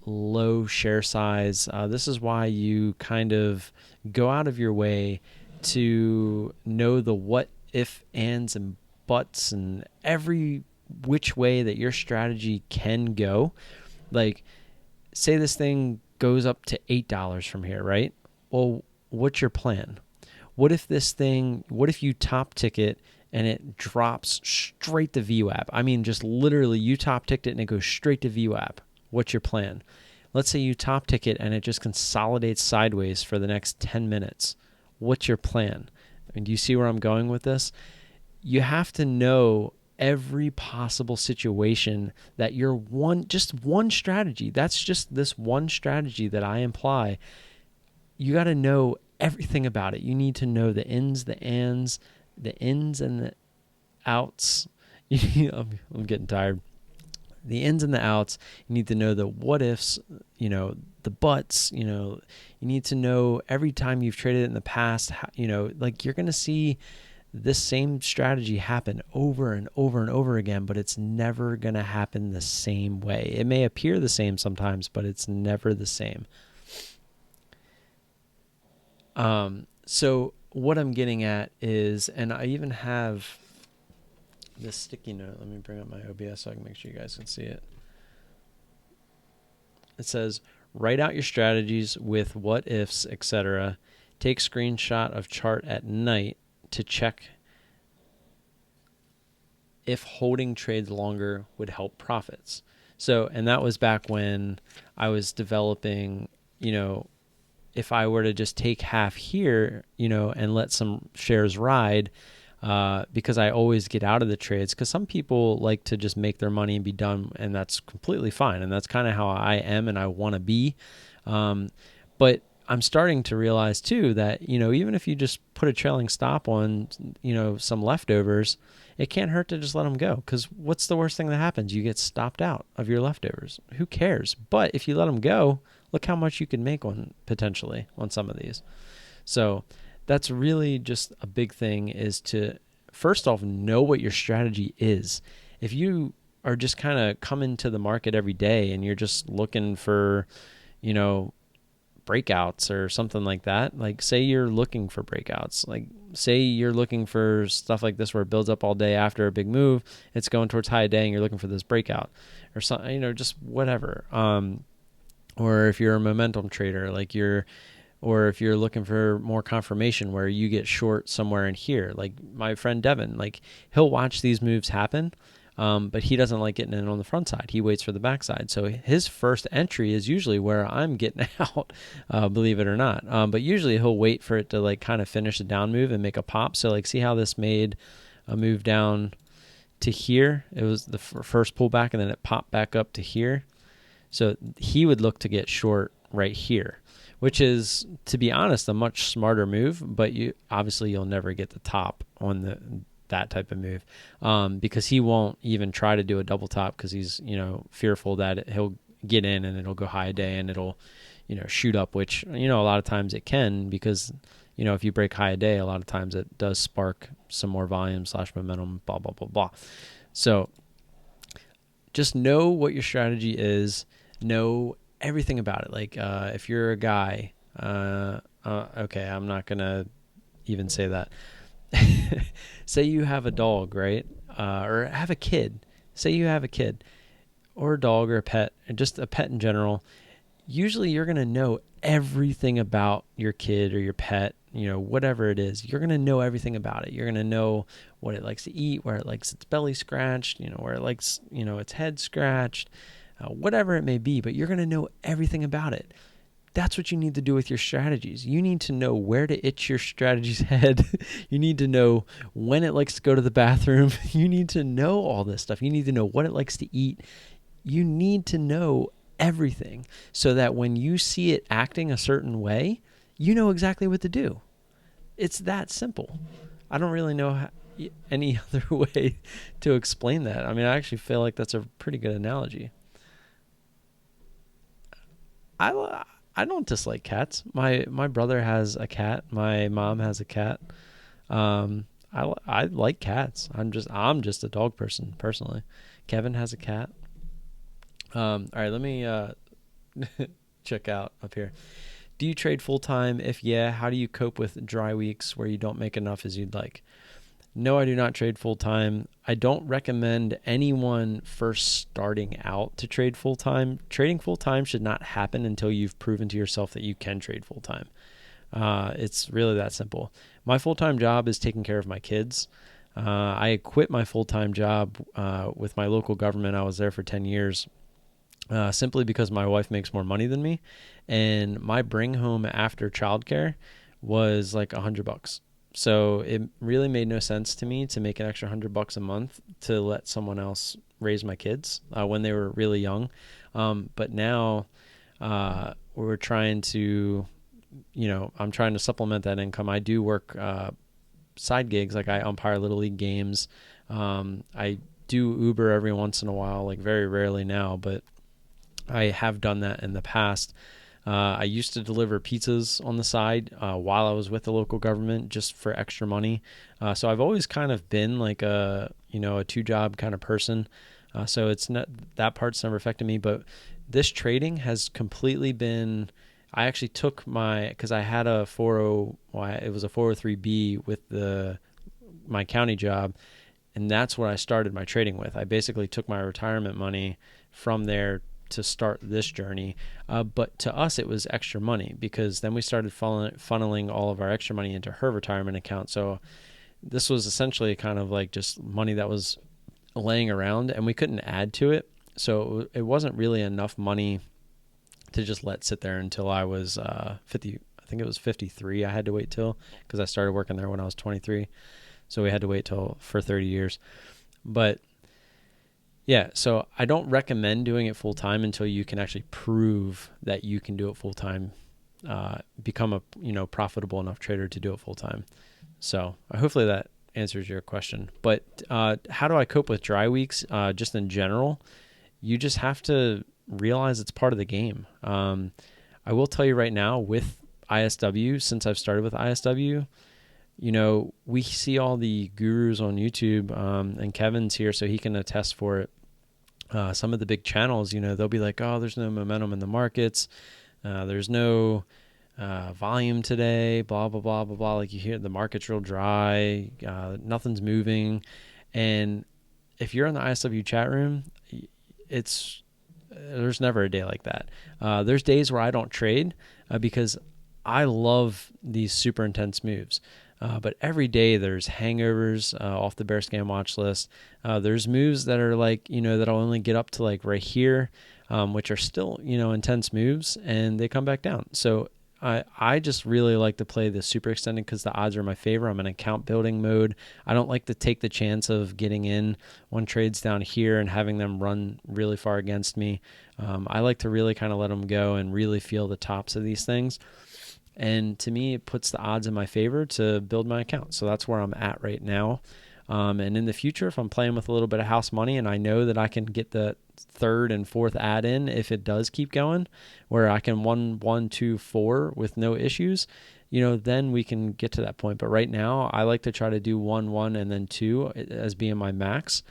low share size. This is why you kind of go out of your way to know the what, if, ands, and buts, and every which way that your strategy can go. Like, say this thing goes up to $8 from here, right? Well, what's your plan? What if you top ticket and it drops straight to VWAP? Just literally you top ticked it and it goes straight to VWAP. What's your plan? Let's say you top ticket and it just consolidates sideways for the next 10 minutes. What's your plan? Do you see where I'm going with this? You have to know every possible situation that just one strategy. That's just this one strategy that I imply. You got to know everything about it. You need to know the ins, the ands, the ins and the outs. I'm getting tired. The ins and the outs. You need to know the what ifs, the buts, you need to know every time you've traded it in the past, like you're going to see this same strategy happen over and over and over again, but it's never going to happen the same way. It may appear the same sometimes, but it's never the same. So what I'm getting at is, and I even have this sticky note. Let me bring up my OBS so I can make sure you guys can see it. It says, write out your strategies with what ifs, etc. Take screenshot of chart at night to check if holding trades longer would help profits. So, and that was back when I was developing, if I were to just take half here, and let some shares ride, because I always get out of the trades, because some people like to just make their money and be done, and that's completely fine. And that's kind of how I am and I want to be. But I'm starting to realize too that, even if you just put a trailing stop on, some leftovers, it can't hurt to just let them go. Because what's the worst thing that happens? You get stopped out of your leftovers. Who cares? But if you let them go, look how much you can make potentially on some of these. So that's really just a big thing, is to first off know what your strategy is. If you are just kind of coming to the market every day and you're just looking for, breakouts or something like that, like say you're looking for breakouts, like say you're looking for stuff like this where it builds up all day after a big move, it's going towards high day and you're looking for this breakout or something, just whatever. Or if you're a momentum trader, or if you're looking for more confirmation where you get short somewhere in here, like my friend Devin, like he'll watch these moves happen, but he doesn't like getting in on the front side. He waits for the back side. So his first entry is usually where I'm getting out, believe it or not. But usually he'll wait for it to like kind of finish a down move and make a pop. So like see how this made a move down to here? It was the first pullback and then it popped back up to here. So he would look to get short right here, which is, to be honest, a much smarter move, but you'll never get the top on that type of move, because he won't even try to do a double top because he's, fearful that he'll get in and it'll go high day and it'll, shoot up, which, a lot of times it can, because, if you break high a day, a lot of times it does spark some more volume / momentum, blah, blah, blah, blah. So just know what your strategy is, know everything about it. Like, if you're a guy, okay, I'm not going to even say that. Say you have a dog, right? Or have a kid. Say you have a kid or a dog or a pet, or just a pet in general. Usually you're going to know everything about your kid or your pet, whatever it is. You're going to know everything about it. You're going to know what it likes to eat, where it likes its belly scratched, where it likes, its head scratched, whatever it may be, but you're going to know everything about it. That's what you need to do with your strategies. You need to know where to itch your strategy's head. You need to know when it likes to go to the bathroom. You need to know all this stuff. You need to know what it likes to eat. You need to know everything so that when you see it acting a certain way, you know exactly what to do. It's that simple. I don't really know any other way to explain that. I mean, I actually feel like that's a pretty good analogy. I don't dislike cats. My brother has a cat. My mom has a cat. I like cats. I'm just a dog person personally. Kevin has a cat. All right, let me check out up here. Do you trade full time? If yeah, how do you cope with dry weeks where you don't make enough as you'd like? No, I do not trade full time. I don't recommend anyone first starting out to trade full time. Trading full time should not happen until you've proven to yourself that you can trade full time. It's really that simple. My full time job is taking care of my kids. I quit my full time job with my local government. I was there for 10 years. Simply because my wife makes more money than me, and my bring home after childcare was like $100. So it really made no sense to me to make an extra $100 a month to let someone else raise my kids when they were really young. But now we're trying to, I'm trying to supplement that income. I do work side gigs, like I umpire Little League games. I do Uber every once in a while, like very rarely now, but I have done that in the past. I used to deliver pizzas on the side while I was with the local government just for extra money. So I've always kind of been like a 2-job kind of person. So it's not, that part's never affected me, but this trading has completely been, I actually took because I had a it was a 403B with my county job, and that's what I started my trading with. I basically took my retirement money from there to start this journey. But to us, it was extra money because then we started funneling all of our extra money into her retirement account. So this was essentially kind of like just money that was laying around and we couldn't add to it. So it wasn't really enough money to just let sit there until I was 50. I think it was 53. I had to wait till, because I started working there when I was 23. So we had to wait till for 30 years. But yeah, so I don't recommend doing it full time until you can actually prove that you can do it full time, become a profitable enough trader to do it full time. So hopefully that answers your question. But how do I cope with dry weeks? Just in general, you just have to realize it's part of the game. I will tell you right now with ISW, since I've started with ISW, we see all the gurus on YouTube, and Kevin's here, so he can attest for it. Some of the big channels, they'll be like, oh, there's no momentum in the markets. There's no volume today, blah, blah, blah, blah, blah. Like you hear the market's real dry, nothing's moving. And if you're in the ISW chat room, there's never a day like that. There's days where I don't trade because I love these super intense moves. But every day there's hangovers off the bear scan watch list. There's moves that are like, that'll only get up to like right here, which are still, intense moves, and they come back down. So I just really like to play the super extended because the odds are in my favor. I'm in account building mode. I don't like to take the chance of getting in when trades down here and having them run really far against me. I like to really kind of let them go and really feel the tops of these things. And to me, it puts the odds in my favor to build my account. So that's where I'm at right now. And in the future, if I'm playing with a little bit of house money and I know that I can get the third and fourth add in, if it does keep going, where I can 1, 1, 2, 4 with no issues, then we can get to that point. But right now, I like to try to do 1, 1, and then 2 as being my max.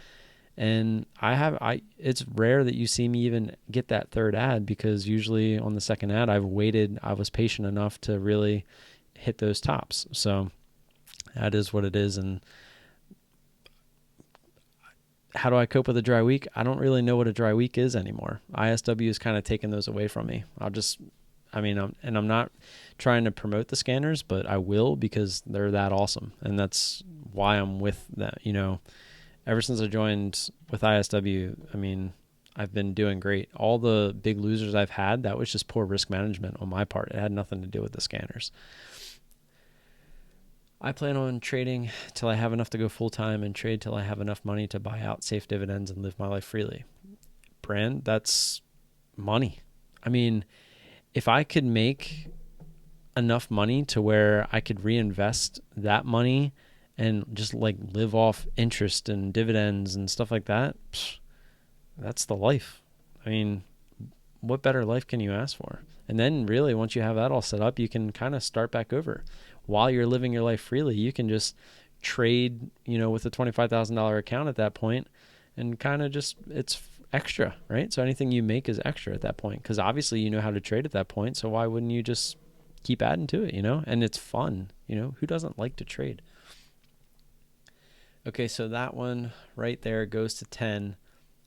And it's rare that you see me even get that third ad, because usually on the second ad, I was patient enough to really hit those tops. So that is what it is. And how do I cope with a dry week? I don't really know what a dry week is anymore. ISW is kind of taking those away from me. I'm not trying to promote the scanners, but I will, because they're that awesome. And that's why I'm with that, ever since I joined with ISW, I've been doing great. All the big losers I've had, that was just poor risk management on my part. It had nothing to do with the scanners. I plan on trading till I have enough to go full-time and trade till I have enough money to buy out safe dividends and live my life freely. Brand, that's money. If I could make enough money to where I could reinvest that money and just like live off interest and dividends and stuff like that, that's the life. What better life can you ask for? And then really, once you have that all set up, you can kind of start back over. While you're living your life freely, you can just trade, with a $25,000 account at that point, and kind of just, it's extra, right? So anything you make is extra at that point, because obviously you know how to trade at that point. So why wouldn't you just keep adding to it, And it's fun, who doesn't like to trade? Okay, so that one right there goes to 10,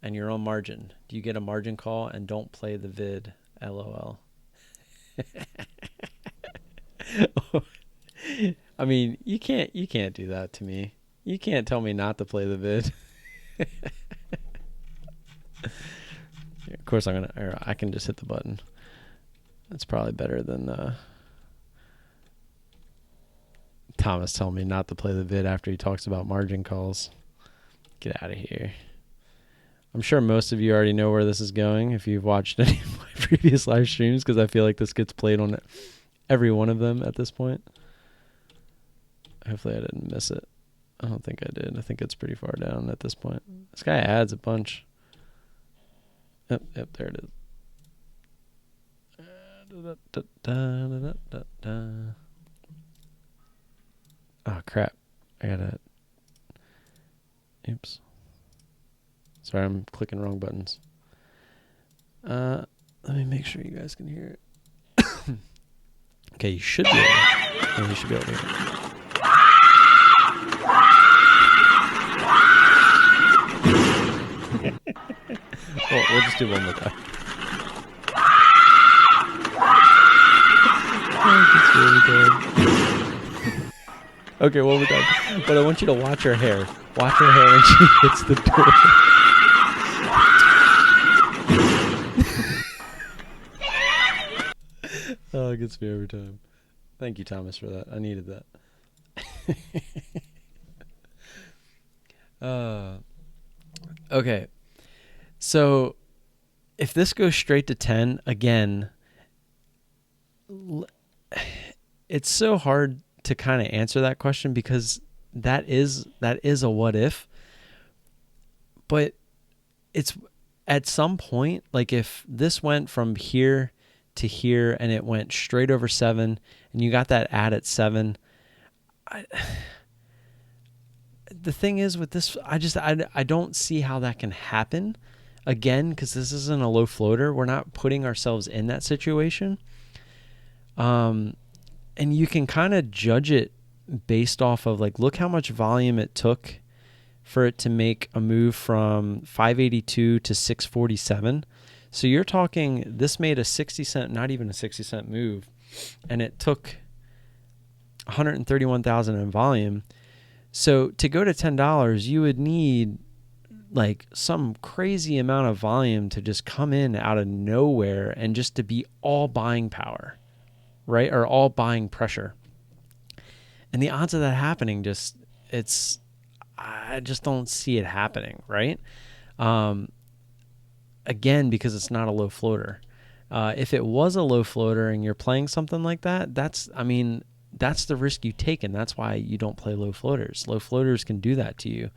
and you're on margin. Do you get a margin call and don't play the vid? LOL. You can't do that to me. You can't tell me not to play the vid. Of course I can just hit the button. That's probably better than Thomas telling me not to play the vid after he talks about margin calls. Get out of here. I'm sure most of you already know where this is going if you've watched any of my previous live streams, because I feel like this gets played on every one of them at this point. Hopefully I didn't miss it. I don't think I did. I think it's pretty far down at this point. This guy adds a bunch. Yep, there it is. Oh crap! I gotta. Oops. Sorry, I'm clicking wrong buttons. Let me make sure you guys can hear it. Okay, you should be able to. You should be able to hear it. Well, we'll just do one more time. Okay, one more time. But I want you to watch her hair. Watch her hair when she hits the door. Oh, it gets me every time. Thank you, Thomas, for that. I needed that. Okay. So, if this goes straight to 10, again, it's so hard to kind of answer that question because that is a what if. But it's at some point, like if this went from here to here and it went straight over 7 and you got that ad at 7, the thing is with this, I don't see how that can happen again, because this isn't a low floater. We're not putting ourselves in that situation. And you can kind of judge it based off of like, look how much volume it took for it to make a move from 582 to 647. So you're talking, this made a 60 cent, not even a 60 cent move, and it took 131,000 in volume. So to go to $10, you would need like some crazy amount of volume to just come in out of nowhere and just to be all buying power, right? Or all buying pressure. And the odds of that happening I just don't see it happening, right? Again, because it's not a low floater. If it was a low floater and you're playing something like that, that's the risk you take, and that's why you don't play low floaters. Low floaters can do that to you.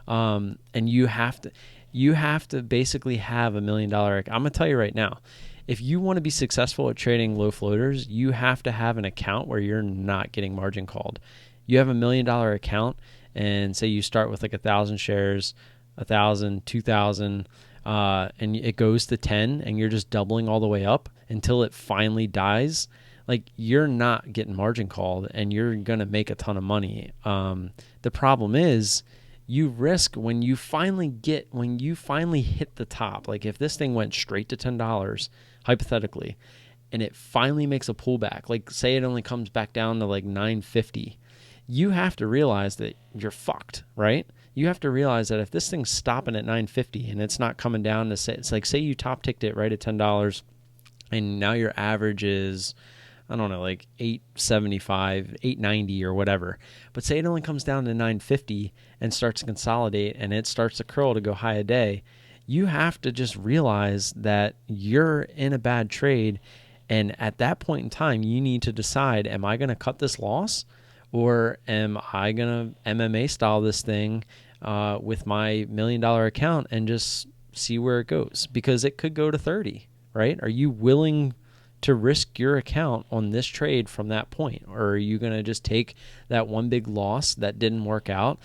And you have to basically have $1 million. I'm going to tell you right now, if you want to be successful at trading low floaters, you have to have an account where you're not getting margin called. You have $1 million account, and say you start with like 1,000 shares, 1,000, 2,000, and it goes to 10, and you're just doubling all the way up until it finally dies. Like, you're not getting margin called, and you're going to make a ton of money. The problem is you risk when you finally hit the top. Like, if this thing went straight to $10, hypothetically, and it finally makes a pullback, like say it only comes back down to like 950, you have to realize that you're fucked, right? You have to realize that if this thing's stopping at 950 and it's not coming down to say, it's like, say you top ticked it right at $10, and now your average is, I don't know, like 875, 890 or whatever. But say it only comes down to 950 and starts to consolidate and it starts to curl to go high a day. You have to just realize that you're in a bad trade. And at that point in time, you need to decide, am I going to cut this loss, or am I going to MMA style this thing with my $1 million account and just see where it goes? Because it could go to 30, right? Are you willing to risk your account on this trade from that point? Or are you going to just take that one big loss that didn't work out,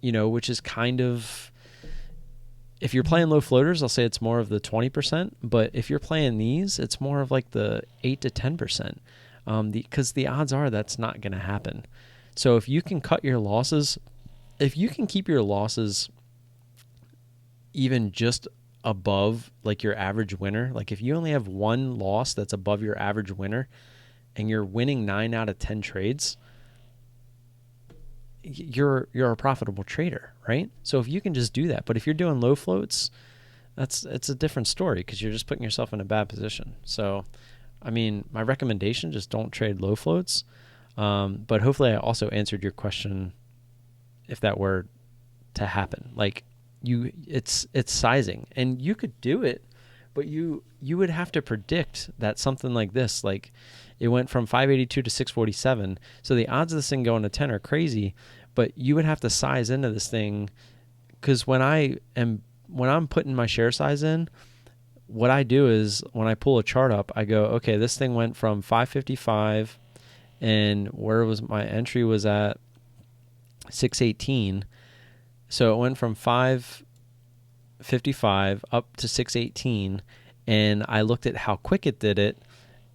which is kind of, if you're playing low floaters, I'll say it's more of the 20%, but if you're playing these, it's more of like the 8 to 10%, because the odds are that's not going to happen. So if you can cut your losses, if you can keep your losses even just above like your average winner, like if you only have one loss that's above your average winner and you're winning 9 out of 10 trades, you're a profitable trader, right? So if you can just do that, but if you're doing low floats, it's a different story, because you're just putting yourself in a bad position. So, I mean, my recommendation, just don't trade low floats. But hopefully I also answered your question, if that were to happen. Like, it's sizing, and you could do it, but you would have to predict that something like this, like it went from 582 to 647. So the odds of this thing going to 10 are crazy, but you would have to size into this thing, because when I'm putting my share size in, what I do is when I pull a chart up, I go, okay, this thing went from 555, and where was my entry was at 618. So it went from 555 up to 618, and I looked at how quick it did it,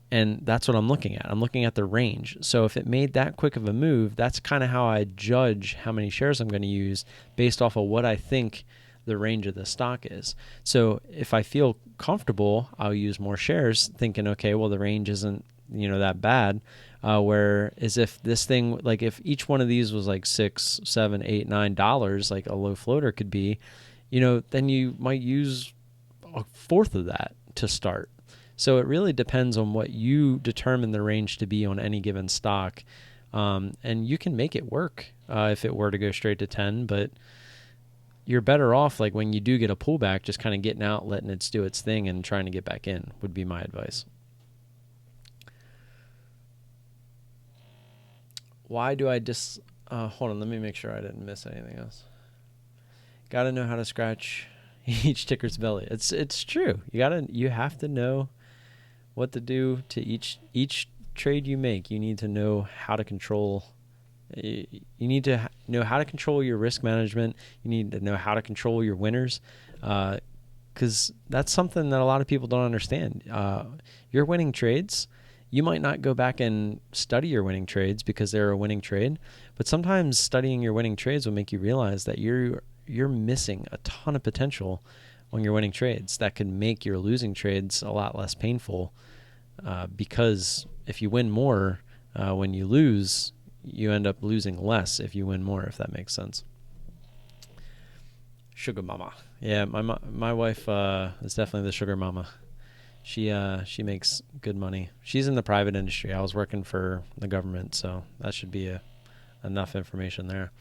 and that's what I'm looking at. I'm looking at the range. So if it made that quick of a move, that's kind of how I judge how many shares I'm going to use based off of what I think the range of the stock is. So if I feel comfortable, I'll use more shares thinking, okay, well, the range isn't, that bad. Whereas if this thing, like if each one of these was like $6, $7, $8, $9, like a low floater could be, then you might use a fourth of that to start. So it really depends on what you determine the range to be on any given stock. And you can make it work if it were to go straight to 10, but you're better off, like when you do get a pullback, just kind of getting out, letting it do its thing, and trying to get back in would be my advice. Why do I hold on, let me make sure I didn't miss anything else. Got to know how to scratch each ticker's belly. It's true. You have to know what to do to each trade you make. You need to know how to control. You need to know how to control your risk management. You need to know how to control your winners, because that's something that a lot of people don't understand. Your winning trades, you might not go back and study your winning trades because they're a winning trade, but sometimes studying your winning trades will make you realize that you're missing a ton of potential on your winning trades that can make your losing trades a lot less painful, because if you win more when you lose, you end up losing less if you win more, if that makes sense. Sugar mama. Yeah, my wife is definitely the sugar mama. She makes good money. She's in the private industry. I was working for the government, so that should be enough information there.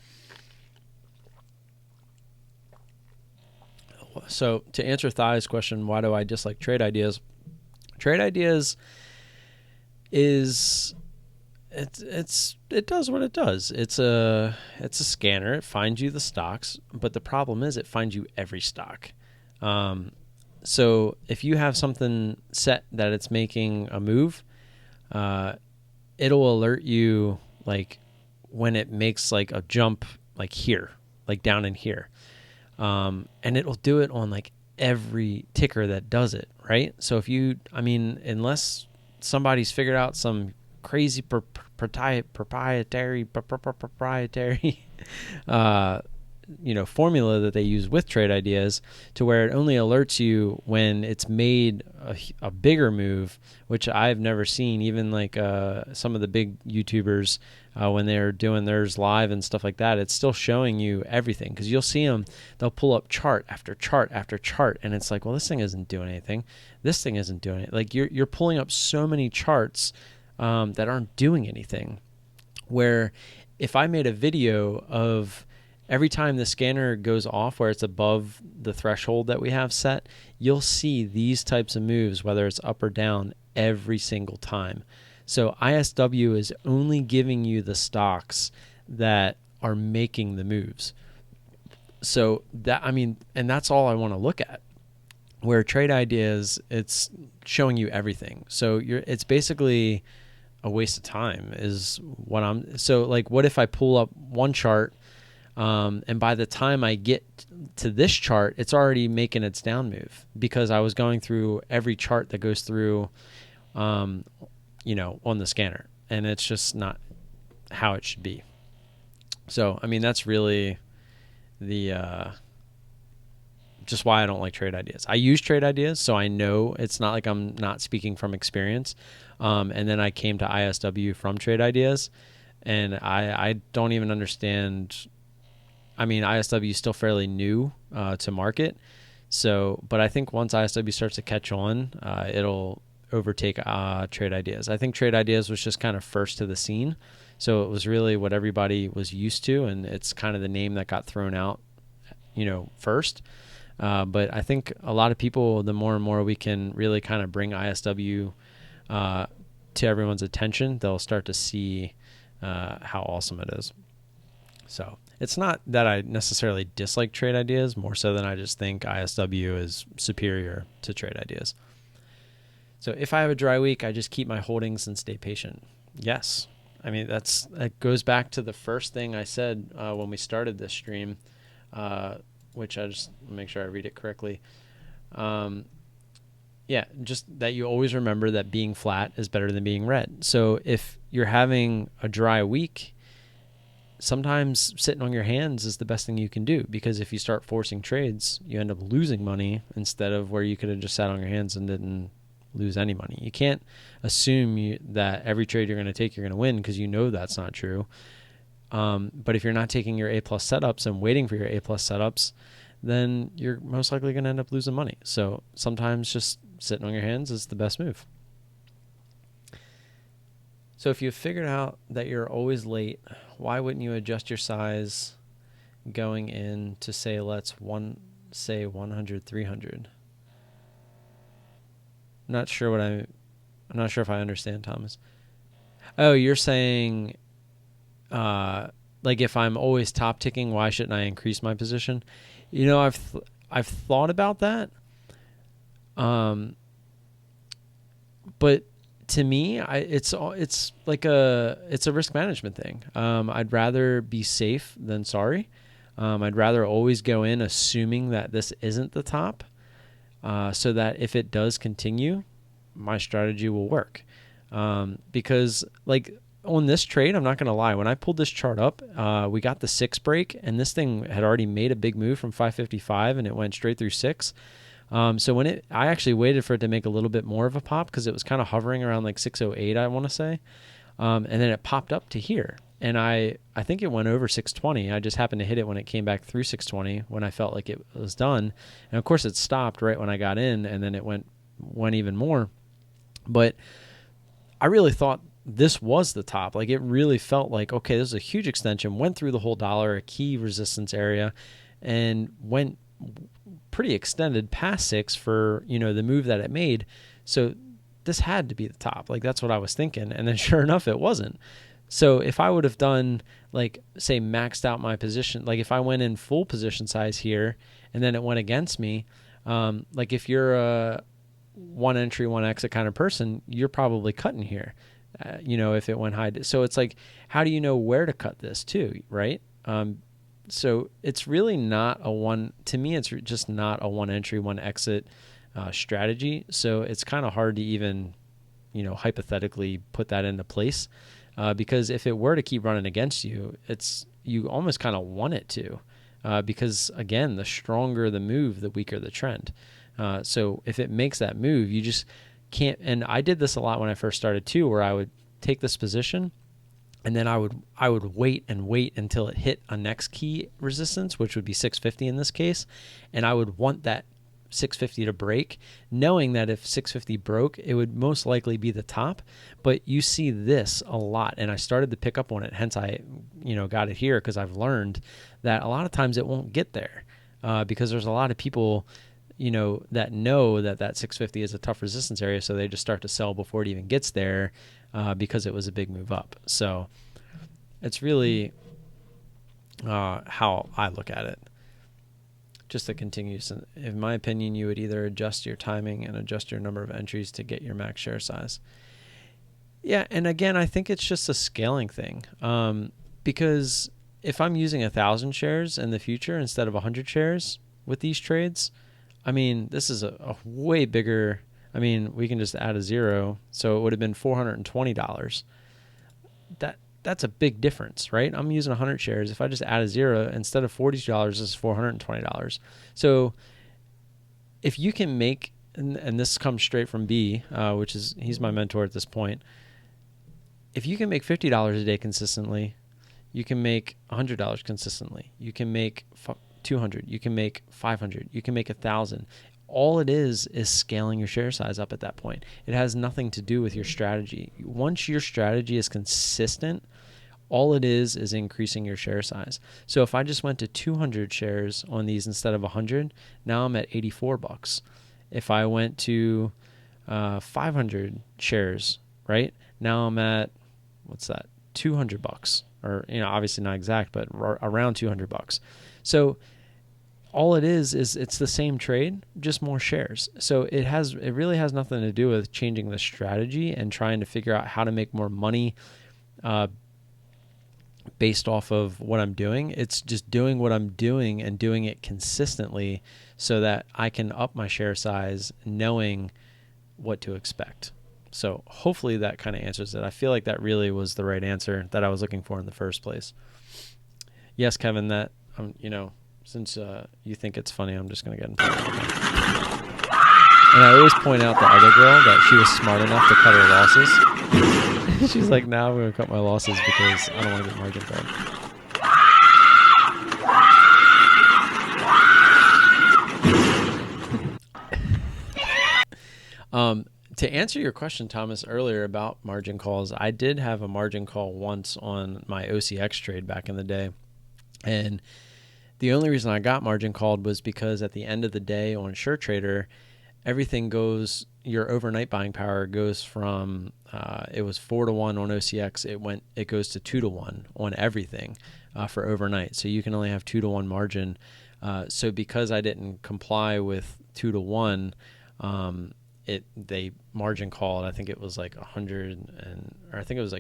So to answer Thai's question, why do I dislike trade ideas? Trade ideas it does what it does. It's a scanner. It finds you the stocks, but the problem is it finds you every stock. So if you have something set that it's making a move, it'll alert you like when it makes like a jump, like here, like down in here. And it'll do it on like every ticker that does it, right? So unless somebody's figured out some crazy proprietary formula that they use with trade ideas to where it only alerts you when it's made a bigger move, which I've never seen. Even like some of the big YouTubers, when they're doing theirs live and stuff like that, it's still showing you everything, because you'll see them, they'll pull up chart after chart after chart, and it's like, well, this thing isn't doing anything, this thing isn't doing it. Like you're pulling up so many charts that aren't doing anything, where if I made a video of every time the scanner goes off where it's above the threshold that we have set, you'll see these types of moves, whether it's up or down, every single time. So ISW is only giving you the stocks that are making the moves. So and that's all I want to look at. Where trade ideas, it's showing you everything. So it's basically a waste of time is what so like, what if I pull up one chart, and by the time I get to this chart, it's already making its down move, because I was going through every chart that goes through, on the scanner, and it's just not how it should be. So, that's really the, just why I don't like trade ideas. I use trade ideas, so I know it's not like I'm not speaking from experience. And then I came to ISW from trade ideas, and I don't even understand. ISW is still fairly new to market. So, but I think once ISW starts to catch on, it'll overtake trade ideas. I think trade ideas was just kind of first to the scene. So it was really what everybody was used to, and it's kind of the name that got thrown out, first. But I think a lot of people, the more and more we can really kind of bring ISW to everyone's attention, they'll start to see how awesome it is. So it's not that I necessarily dislike trade ideas, more so than I just think ISW is superior to trade ideas. So if I have a dry week, I just keep my holdings and stay patient. Yes. I mean, that goes back to the first thing I said when we started this stream, which I just make sure I read it correctly. Yeah, just that you always remember that being flat is better than being red. So if you're having a dry week, sometimes sitting on your hands is the best thing you can do, because if you start forcing trades, you end up losing money instead of where you could have just sat on your hands and didn't lose any money. You can't assume that every trade you're going to take, you're going to win, because you know that's not true. But if you're not taking your A+ setups and waiting for your A+ setups, then you're most likely going to end up losing money. So sometimes just sitting on your hands is the best move. So if you've figured out that you're always late, why wouldn't you adjust your size going in to say, say 100, 300? I'm not sure if I understand, Thomas. Oh, you're saying, like if I'm always top ticking, why shouldn't I increase my position? You know, I've thought about that. But to me, it's like a risk management thing. I'd rather be safe than sorry. I'd rather always go in assuming that this isn't the top, so that if it does continue, my strategy will work. Because like on this trade, I'm not going to lie, when I pulled this chart up, we got the 6 break, and this thing had already made a big move from 555, and it went straight through 6. So I actually waited for it to make a little bit more of a pop, because it was kind of hovering around like 608, I want to say. And then it popped up to here, and I think it went over 620. I just happened to hit it when it came back through 620 when I felt like it was done. And of course it stopped right when I got in, and then it went even more. But I really thought this was the top. Like, it really felt like, okay, this is a huge extension, went through the whole dollar, a key resistance area, and went pretty extended past 6 for, the move that it made. So this had to be the top. Like, that's what I was thinking. And then sure enough, it wasn't. So if I would have done, like, say, maxed out my position, like if I went in full position size here and then it went against me, like if you're a one entry, one exit kind of person, you're probably cutting here, if it went high. So it's like, how do you know where to cut this too, right? So it's really not to me, it's just not a one entry, one exit strategy. So it's kind of hard to even, hypothetically put that into place, because if it were to keep running against you, you almost kind of want it to, because again, the stronger the move, the weaker the trend. So if it makes that move, you just can't. And I did this a lot when I first started too, where I would take this position and then I would wait until it hit a next key resistance, which would be 650 in this case. And I would want that 650 to break, knowing that if 650 broke, it would most likely be the top. But you see this a lot, and I started to pick up on it. Hence I, got it here, because I've learned that a lot of times it won't get there, because there's a lot of people that know that 650 is a tough resistance area, so they just start to sell before it even gets there, because it was a big move up. So it's really how I look at it. Just to continue, in my opinion, you would either adjust your timing and adjust your number of entries to get your max share size. Yeah, and again, I think it's just a scaling thing, because if I'm using 1,000 shares in the future instead of 100 shares with these trades, I mean, this is a way bigger. I mean, we can just add a 0, so it would have been $420. That's a big difference, right? I'm using 100 shares. If I just add a 0, instead of $40, this is $420. So if you can make, and this comes straight from B, he's my mentor at this point. If you can make $50 a day consistently, you can make $100 consistently. You can make 200. You can make 500. You can make 1,000. All it is scaling your share size up at that point. It has nothing to do with your strategy. Once your strategy is consistent, all it is increasing your share size. So if I just went to 200 shares on these instead of 100, now I'm at $84. If I went to 500 shares, right, now I'm at, what's that, $200, or, obviously not exact, but around $200. So all it is it's the same trade, just more shares. So it really has nothing to do with changing the strategy and trying to figure out how to make more money based off of what I'm doing. It's just doing what I'm doing and doing it consistently so that I can up my share size knowing what to expect. So hopefully that kind of answers it. I feel like that really was the right answer that I was looking for in the first place. Yes, Kevin, that, since you think it's funny, I'm just going to get in front of it. And I always point out the other girl that she was smart enough to cut her losses. She's like, now I'm going to cut my losses because I don't want to get margin called. To answer your question, Thomas, earlier about margin calls, I did have a margin call once on my OCX trade back in the day. And the only reason I got margin called was because at the end of the day on SureTrader, everything goes, your overnight buying power goes from, it was 4-1 on OCX. It goes to 2-1 on everything for overnight. So you can only have 2-1 margin. So because I didn't comply with 2-1, they margin called. I think it was like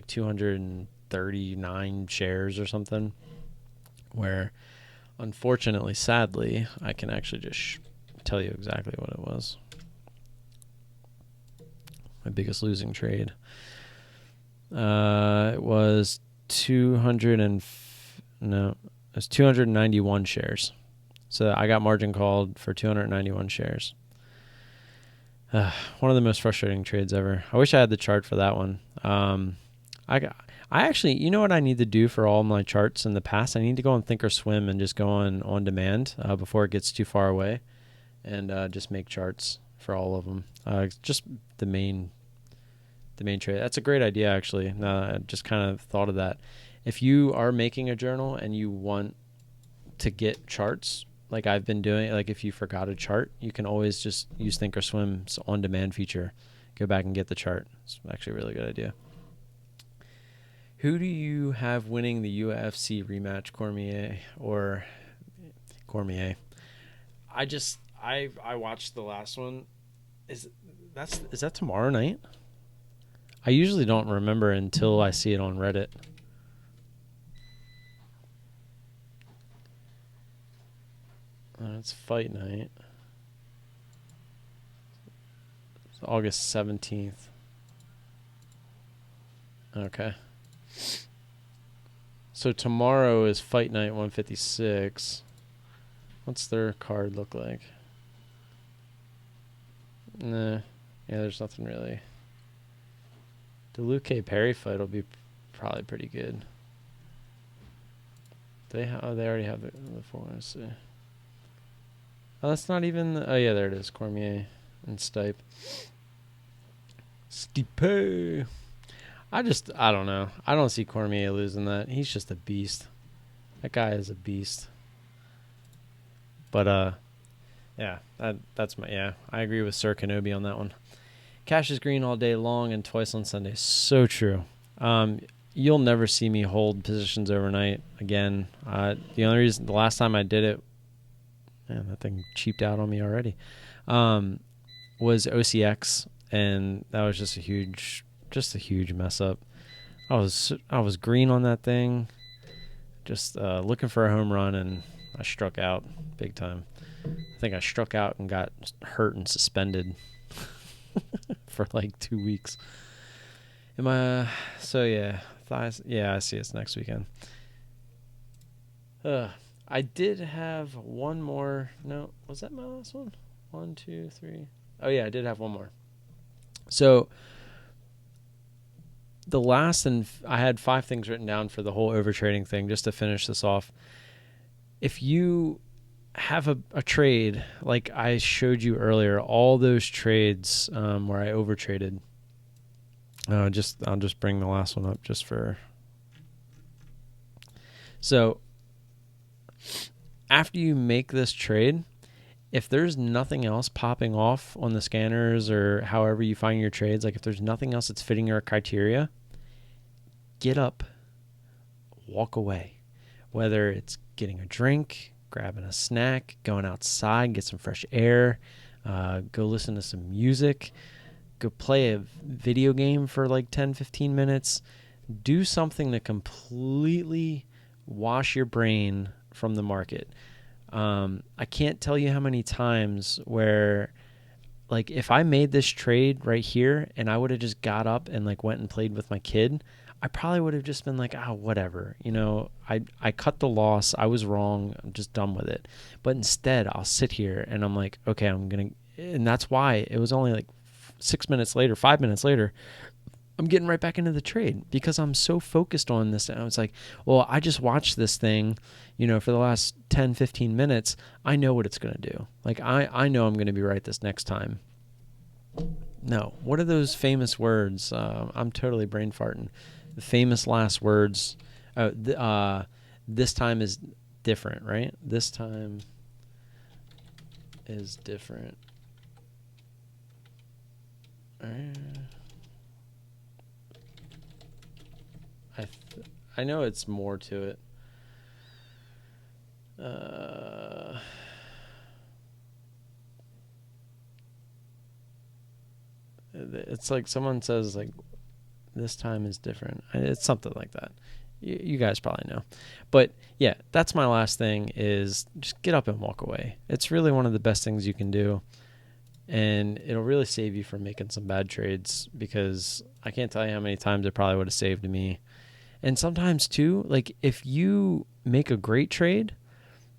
239 shares or something, where unfortunately, sadly, I can actually just tell you exactly what it was. My biggest losing trade. It was 291 shares. So I got margin called for 291 shares. One of the most frustrating trades ever. I wish I had the chart for that one. I actually, you know what I need to do for all my charts in the past? I need to go on Thinkorswim and just go on demand before it gets too far away, and just make charts for all of them. Just the main trade. That's a great idea, actually. I just kind of thought of that. If you are making a journal and you want to get charts, like I've been doing, like if you forgot a chart, you can always just use Thinkorswim's on-demand feature. Go back and get the chart. It's actually a really good idea. Who do you have winning the UFC rematch, Cormier or Cormier? I watched the last one. Is that tomorrow night? I usually don't remember until I see it on Reddit. It's fight night. It's August 17th. Okay. So tomorrow is fight night 156. What's their card look like? Nah. Yeah, there's nothing really. The Luke Perry fight will be probably pretty good. They already have the four. Let's see. Oh, that's not even. Oh yeah, there it is. Cormier and Stipe. Stipe. I don't know. I don't see Cormier losing that. He's just a beast. That guy is a beast. But yeah, that's my I agree with Sir Kenobi on that one. Cash is green all day long and twice on Sunday. So true. You'll never see me hold positions overnight again. The only reason, the last time I did it, man, that thing cheaped out on me already, was OCX, and that was just a huge mess up. I was green on that thing, just looking for a home run, and I struck out big time. I think I struck out and got hurt and suspended for like 2 weeks. So yeah, thighs. Yeah, I see it's next weekend. I did have one more. No, was that my last one? 1, 2, 3. Oh yeah, I did have one more. So the last, and I had 5 things written down for the whole overtrading thing, just to finish this off. If you have a trade like I showed you earlier, all those trades where I overtraded. I'll just bring the last one up just for. So after you make this trade, if there's nothing else popping off on the scanners or however you find your trades, like if there's nothing else that's fitting your criteria, get up, walk away, whether it's getting a drink, grabbing a snack, going outside, get some fresh air, go listen to some music, go play a video game for like 10, 15 minutes. Do something to completely wash your brain from the market. I can't tell you how many times where, like, if I made this trade right here and I would have just got up and like went and played with my kid, I probably would have just been like, oh, whatever. I cut the loss. I was wrong. I'm just done with it. But instead, I'll sit here and I'm like, okay, and that's why it was only like 6 minutes later, 5 minutes later, I'm getting right back into the trade because I'm so focused on this. And I was like, well, I just watched this thing, for the last 10, 15 minutes. I know what it's going to do. Like, I know I'm going to be right this next time. No. What are those famous words? I'm totally brain farting. The famous last words. This time is different, right? This time is different. I know it's more to it. It's like someone says, like, this time is different. It's something like that. You guys probably know. But yeah, that's my last thing, is just get up and walk away. It's really one of the best things you can do. And it'll really save you from making some bad trades, because I can't tell you how many times it probably would have saved me. And sometimes too, like, if you make a great trade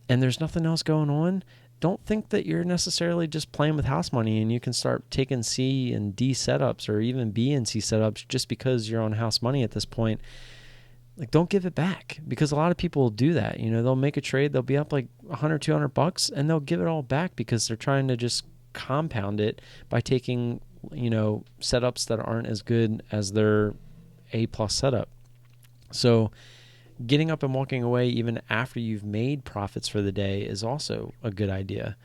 and there's nothing else going on, don't think that you're necessarily just playing with house money and you can start taking C and D setups or even B and C setups just because you're on house money at this point. Like, don't give it back, because a lot of people will do that. They'll make a trade, they'll be up like $100, $200, and they'll give it all back because they're trying to just compound it by taking, setups that aren't as good as their A+ setup. So getting up and walking away even after you've made profits for the day is also a good idea.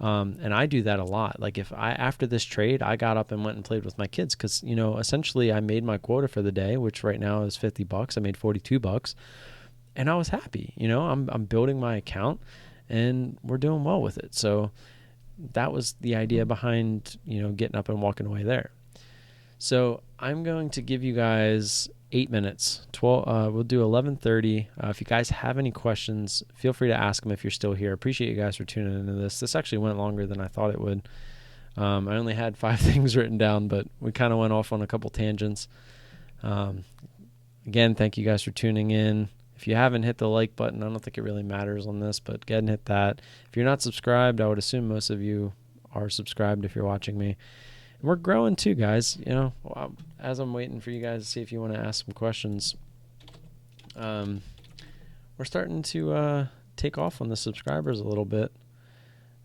And I do that a lot. Like, after this trade, I got up and went and played with my kids, because, essentially I made my quota for the day, which right now is $50. I made $42 and I was happy. I'm building my account and we're doing well with it. So that was the idea behind, getting up and walking away there. So I'm going to give you guys 8 minutes. We'll do 11:30. If you guys have any questions, feel free to ask them if you're still here. Appreciate you guys for tuning into this. This actually went longer than I thought it would. I only had 5 things written down, but we kind of went off on a couple tangents. Again, thank you guys for tuning in. If you haven't hit the like button, I don't think it really matters on this, but go ahead and hit that. If you're not subscribed, I would assume most of you are subscribed if you're watching me. And we're growing too, guys. As I'm waiting for you guys to see if you want to ask some questions, we're starting to take off on the subscribers a little bit.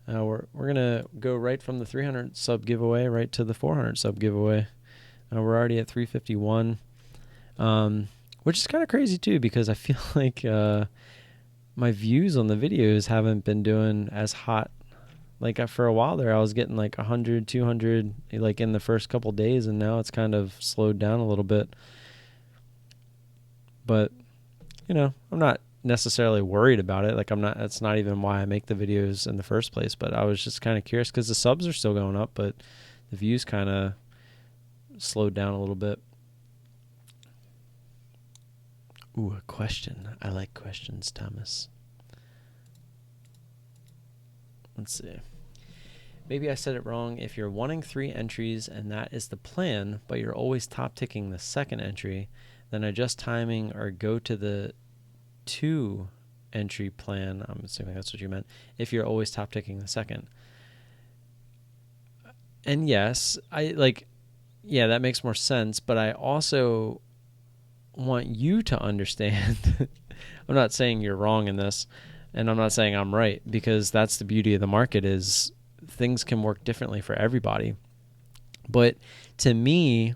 We're gonna go right from the 300 sub giveaway right to the 400 sub giveaway. We're already at 351, which is kind of crazy too, because I feel like my views on the videos haven't been doing as hot. Like, for a while there, I was getting like 100, 200, like in the first couple days, and now it's kind of slowed down a little bit. But, I'm not necessarily worried about it. Like, that's not even why I make the videos in the first place. But I was just kind of curious, because the subs are still going up, but the views kind of slowed down a little bit. Ooh, a question. I like questions, Thomas. Let's see. Maybe I said it wrong. If you're wanting 3 entries and that is the plan, but you're always top ticking the second entry, then adjust timing or go to the 2 entry plan. I'm assuming that's what you meant. If you're always top ticking the second. And yes, that makes more sense, but I also want you to understand. I'm not saying you're wrong in this, and I'm not saying I'm right, because that's the beauty of the market, is things can work differently for everybody. But to me,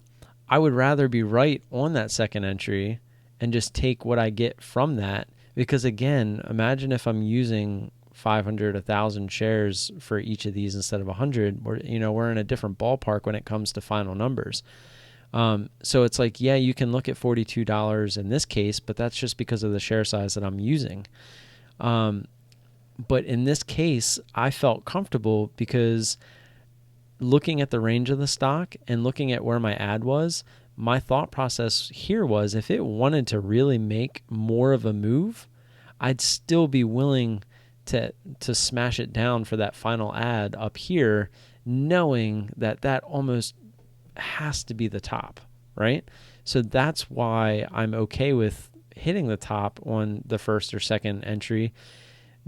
I would rather be right on that second entry and just take what I get from that, because again, imagine if I'm using 500, 1,000 shares for each of these instead of 100. We're in a different ballpark when it comes to final numbers. So it's like, yeah, you can look at $42 in this case, but that's just because of the share size that I'm using. But in this case, I felt comfortable because looking at the range of the stock and looking at where my ad was, my thought process here was if it wanted to really make more of a move, I'd still be willing to smash it down for that final ad up here, knowing that that almost has to be the top, right? So that's why I'm okay with hitting the top on the first or second entry,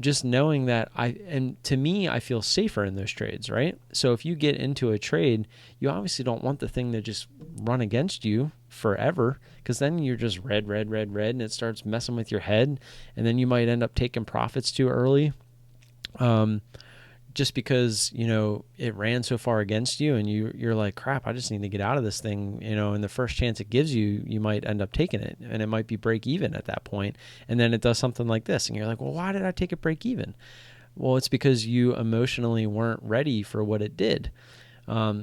just knowing that and to me, I feel safer in those trades, right? So if you get into a trade, you obviously don't want the thing to just run against you forever, because then you're just red, and it starts messing with your head, and then you might end up taking profits too early. Just because, it ran so far against you and you're like, crap, I just need to get out of this thing, and the first chance it gives you, you might end up taking it, and it might be break even at that point. And then it does something like this and you're like, well, why did I take it break even? Well, it's because you emotionally weren't ready for what it did.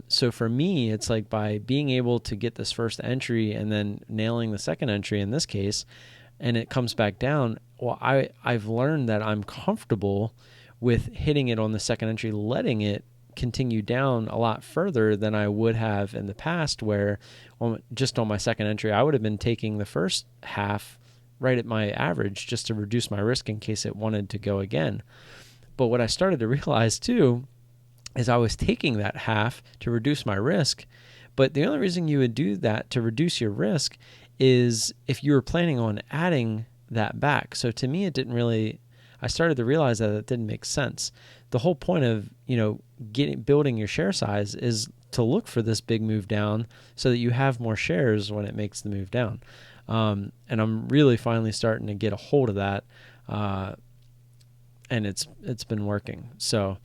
So for me, it's like by being able to get this first entry and then nailing the second entry in this case, and it comes back down. Well, I've learned that I'm comfortable with hitting it on the second entry, letting it continue down a lot further than I would have in the past, where just on my second entry, I would have been taking the first half right at my average just to reduce my risk in case it wanted to go again. But what I started to realize too is I was taking that half to reduce my risk. But the only reason you would do that to reduce your risk is if you were planning on adding that back. So to me, I started to realize that it didn't make sense. The whole point of, building your share size is to look for this big move down so that you have more shares when it makes the move down. And I'm really finally starting to get a hold of that. And it's been working. So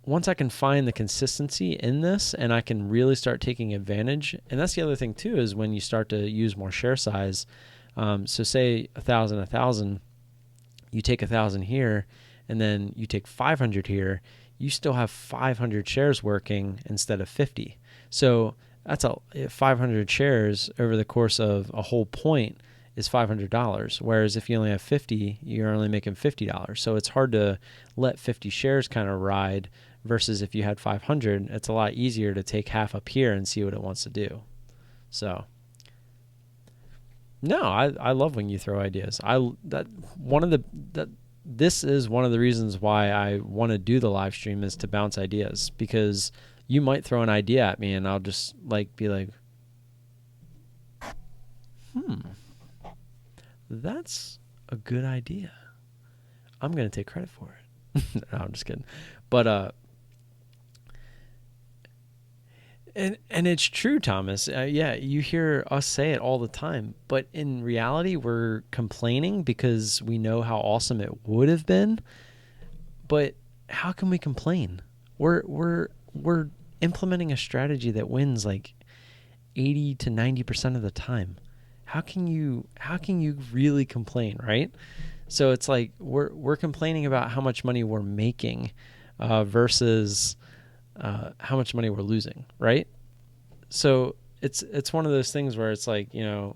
once I can find the consistency in this and I can really start taking advantage, and that's the other thing too, is when you start to use more share size. So say 1,000, you take 1,000 here, and then you take 500 here, you still have 500 shares working instead of 50. So that's 500 shares over the course of a whole point is $500. Whereas if you only have 50, you're only making $50. So it's hard to let 50 shares kind of ride versus if you had 500, it's a lot easier to take half up here and see what it wants to do. So no, I love when you throw ideas. This is one of the reasons why I want to do the live stream, is to bounce ideas, because you might throw an idea at me and I'll just be like, that's a good idea. I'm going to take credit for it. No, I'm just kidding. But, and it's true, Thomas. Yeah, you hear us say it all the time, but in reality, we're complaining because we know how awesome it would have been. But how can we complain? We're implementing a strategy that wins like 80 to 90% of the time. How can you really complain, right? So it's like we're complaining about how much money we're making versus how much money we're losing, right? So it's one of those things where it's like, we're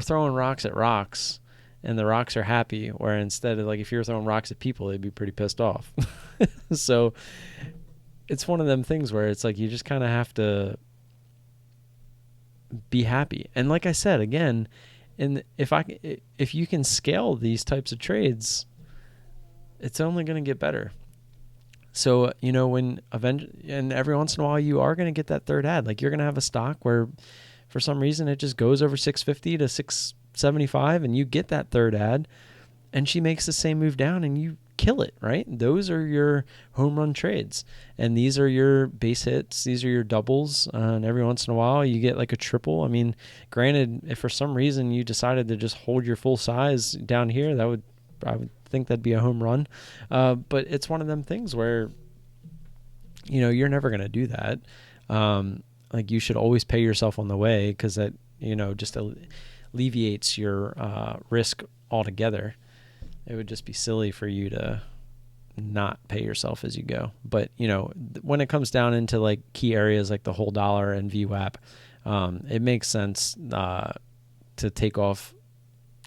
throwing rocks at rocks and the rocks are happy, where instead of if you're throwing rocks at people, they'd be pretty pissed off. So it's one of them things where it's like you just kind of have to be happy. And like I said, again, if you can scale these types of trades, it's only going to get better. So, and every once in a while you are going to get that third ad. Like you're going to have a stock where for some reason it just goes over 650 to 675 and you get that third ad and she makes the same move down and you kill it, right? Those are your home run trades. And these are your base hits. These are your doubles. And every once in a while you get like a triple. I mean, granted, if for some reason you decided to just hold your full size down here, I would think that'd be a home run. But it's one of them things where, you're never going to do that. You should always pay yourself on the way, because that, just alleviates your risk altogether. It would just be silly for you to not pay yourself as you go. But, when it comes down into like key areas like the whole dollar and VWAP, it makes sense to take off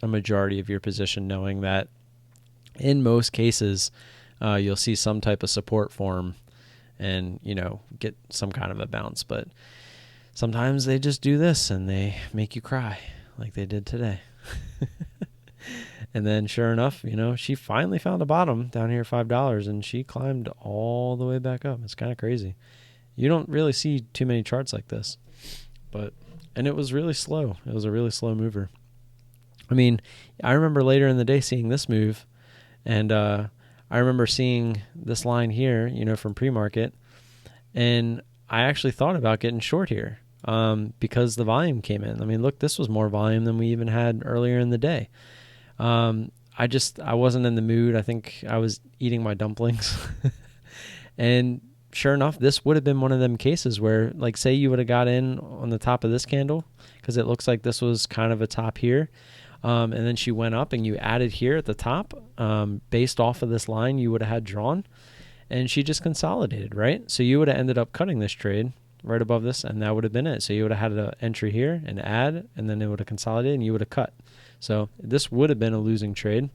a majority of your position, knowing that in most cases you'll see some type of support form and, get some kind of a bounce. But sometimes they just do this and they make you cry like they did today. And then sure enough, she finally found a bottom down here at $5 and she climbed all the way back up. It's kind of crazy. You don't really see too many charts like this, and it was really slow. It was a really slow mover. I mean, I remember later in the day seeing this move, and I remember seeing this line here, from pre-market, and I actually thought about getting short here because the volume came in. I mean, look, this was more volume than we even had earlier in the day. I wasn't in the mood. I think I was eating my dumplings. And sure enough, this would have been one of them cases where, like, say you would have got in on the top of this candle, because it looks like this was kind of a top here. And then she went up and you added here at the top, based off of this line you would have had drawn, and she just consolidated, right? So you would have ended up cutting this trade right above this, and that would have been it. So you would have had an entry here, an add, and then it would have consolidated and you would have cut. So this would have been a losing trade,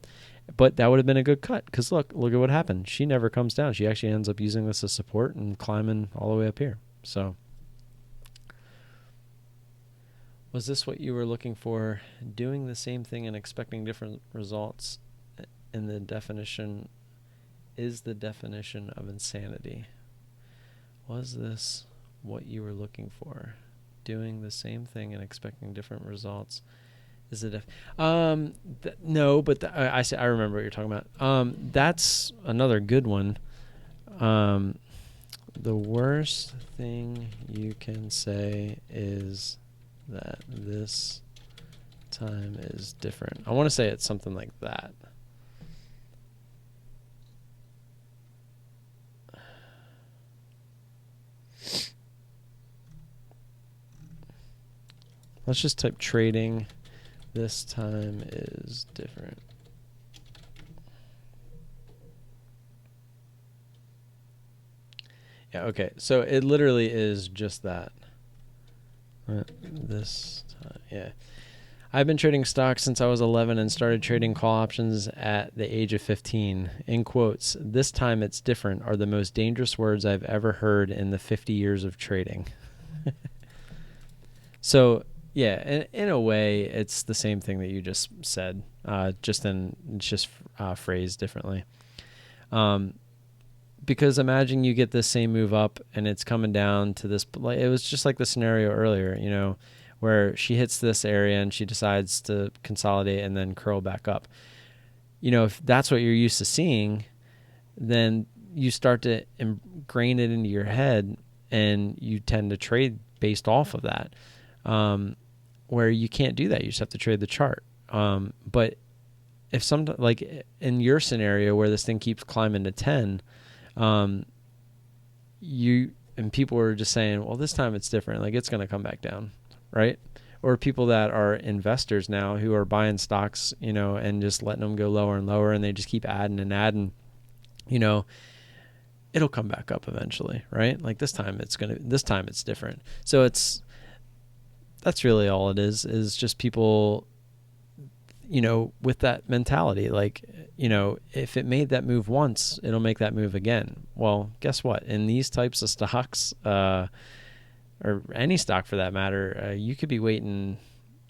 but that would have been a good cut, because look at what happened. She never comes down. She actually ends up using this as support and climbing all the way up here. So was this what you were looking for? Doing the same thing and expecting different results in the definition is the definition of insanity. Was this what you were looking for? Doing the same thing and expecting different results is the no, but I remember what you're talking about. That's another good one. The worst thing you can say is that this time is different. I want to say it's something like that. Let's just type trading. This time is different. Yeah, okay. So it literally is just that. This time, yeah. I've been trading stocks since I was 11 and started trading call options at the age of 15. In quotes, this time it's different are the most dangerous words I've ever heard in the 50 years of trading. So, yeah, in a way, it's the same thing that you just said, just phrased differently. Because imagine you get this same move up and it's coming down to this. Like, it was just like the scenario earlier, where she hits this area and she decides to consolidate and then curl back up. If that's what you're used to seeing, then you start to ingrain it into your head and you tend to trade based off of that. Where you can't do that. You just have to trade the chart. But if like in your scenario where this thing keeps climbing to 10, people are just saying, well, this time it's different. Like, it's going to come back down, right? Or people that are investors now who are buying stocks, and just letting them go lower and lower, and they just keep adding and adding, it'll come back up eventually, right? Like this time it's different. So that's really all it is just people, with that mentality, like, if it made that move once, it'll make that move again. Well, guess what? In these types of stocks, or any stock for that matter, you could be waiting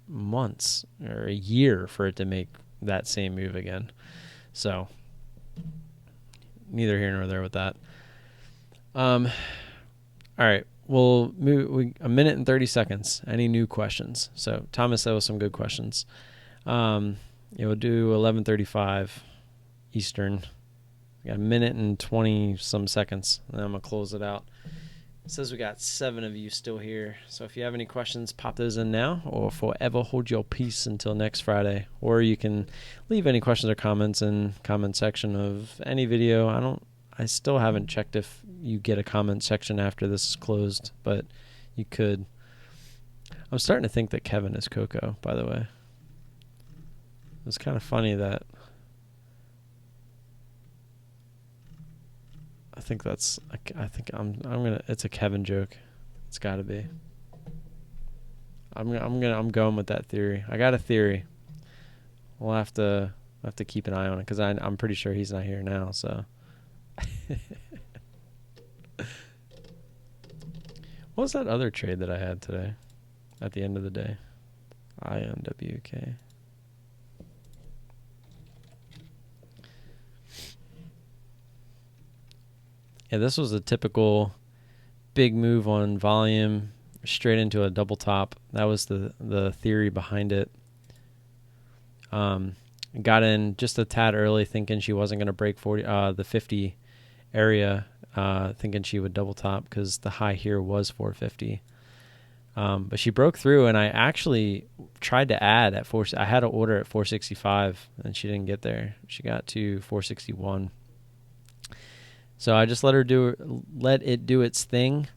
months or a year for it to make that same move again. So neither here nor there with that. All right. We'll move a minute and 30 seconds. Any new questions? So Thomas, that was some good questions. We'll do 11:35 Eastern. We got a minute and 20 some seconds, and then I'm gonna close it out. It says we got 7 of you still here. So if you have any questions, pop those in now, or forever hold your peace until next Friday. Or you can leave any questions or comments in comment section of any video. I still haven't checked if you get a comment section after this is closed, but you could. I'm starting to think that Kevin is Coco, by the way. It's kind of funny that I think it's a Kevin joke. It's got to be. I'm going with that theory. I got a theory. We'll have to keep an eye on it because I'm pretty sure he's not here now. So, what was that other trade that I had today? At the end of the day, INWK. Yeah, this was a typical big move on volume, straight into a double top. That was the theory behind it. Got in just a tad early, thinking she wasn't going to break the 50 area, thinking she would double top because the high here was 450. But she broke through, and I actually tried to add at I had an order at 465, and she didn't get there. She got to 461. So I just let it do its thing.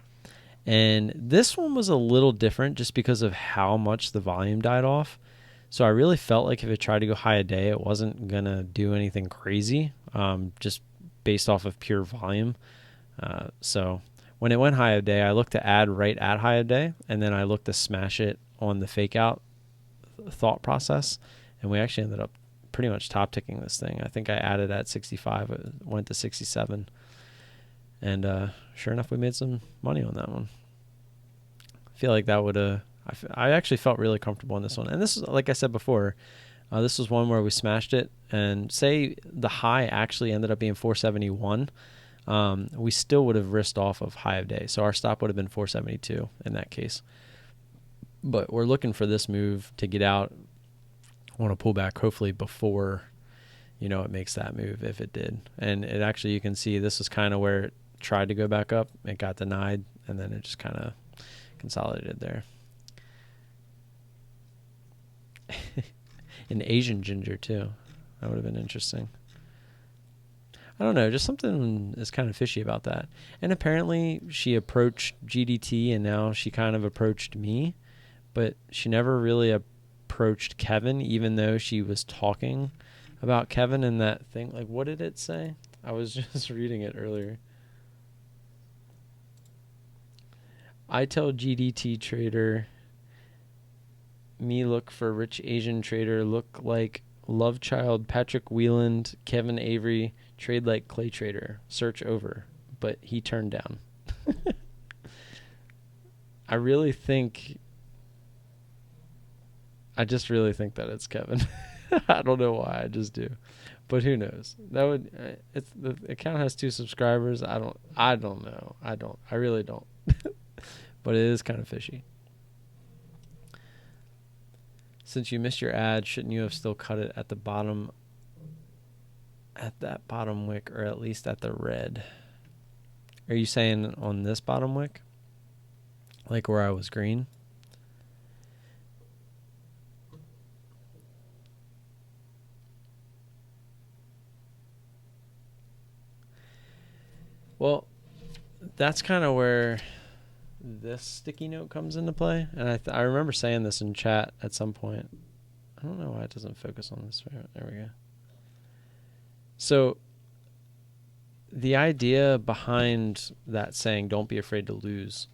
And this one was a little different just because of how much the volume died off. So I really felt like if it tried to go high a day, it wasn't going to do anything crazy, just based off of pure volume. So when it went high a day, I looked to add right at high a day, and then I looked to smash it on the fake out thought process. And we actually ended up pretty much top ticking this thing. I think I added at 65, it went to 67. And sure enough, we made some money on that one. I feel like that would I actually felt really comfortable in this one. And this is, like I said before, this was one where we smashed it. And say the high actually ended up being 471, we still would have risked off of high of day. So our stop would have been 472 in that case. But we're looking for this move to get out on a pullback, hopefully before, it makes that move, if it did. And it actually, you can see this is kind of where it tried to go back up. It got denied, and then it just kind of consolidated there. An Asian ginger too. That would have been interesting. I don't know, just something is kind of fishy about that. And apparently she approached GDT, and now she kind of approached me, but she never really approached Kevin, even though she was talking about Kevin in that thing. Like, what did it say? I was just reading it earlier. I tell GDT trader, me look for rich Asian trader, look like love child Patrick Wieland, Kevin Avery, trade like clay trader, search over, but he turned down. I just really think that it's Kevin. I don't know why, I just do, but who knows? That would the account has 2 subscribers. I don't know. I really don't. But it is kind of fishy. Since you missed your ad, shouldn't you have still cut it at the bottom, at that bottom wick, or at least at the red? Are you saying on this bottom wick? Like where I was green? Well, that's kind of where this sticky note comes into play. And I remember saying this in chat at some point. I don't know why it doesn't focus on this. There we go. So the idea behind that saying, don't be afraid to lose,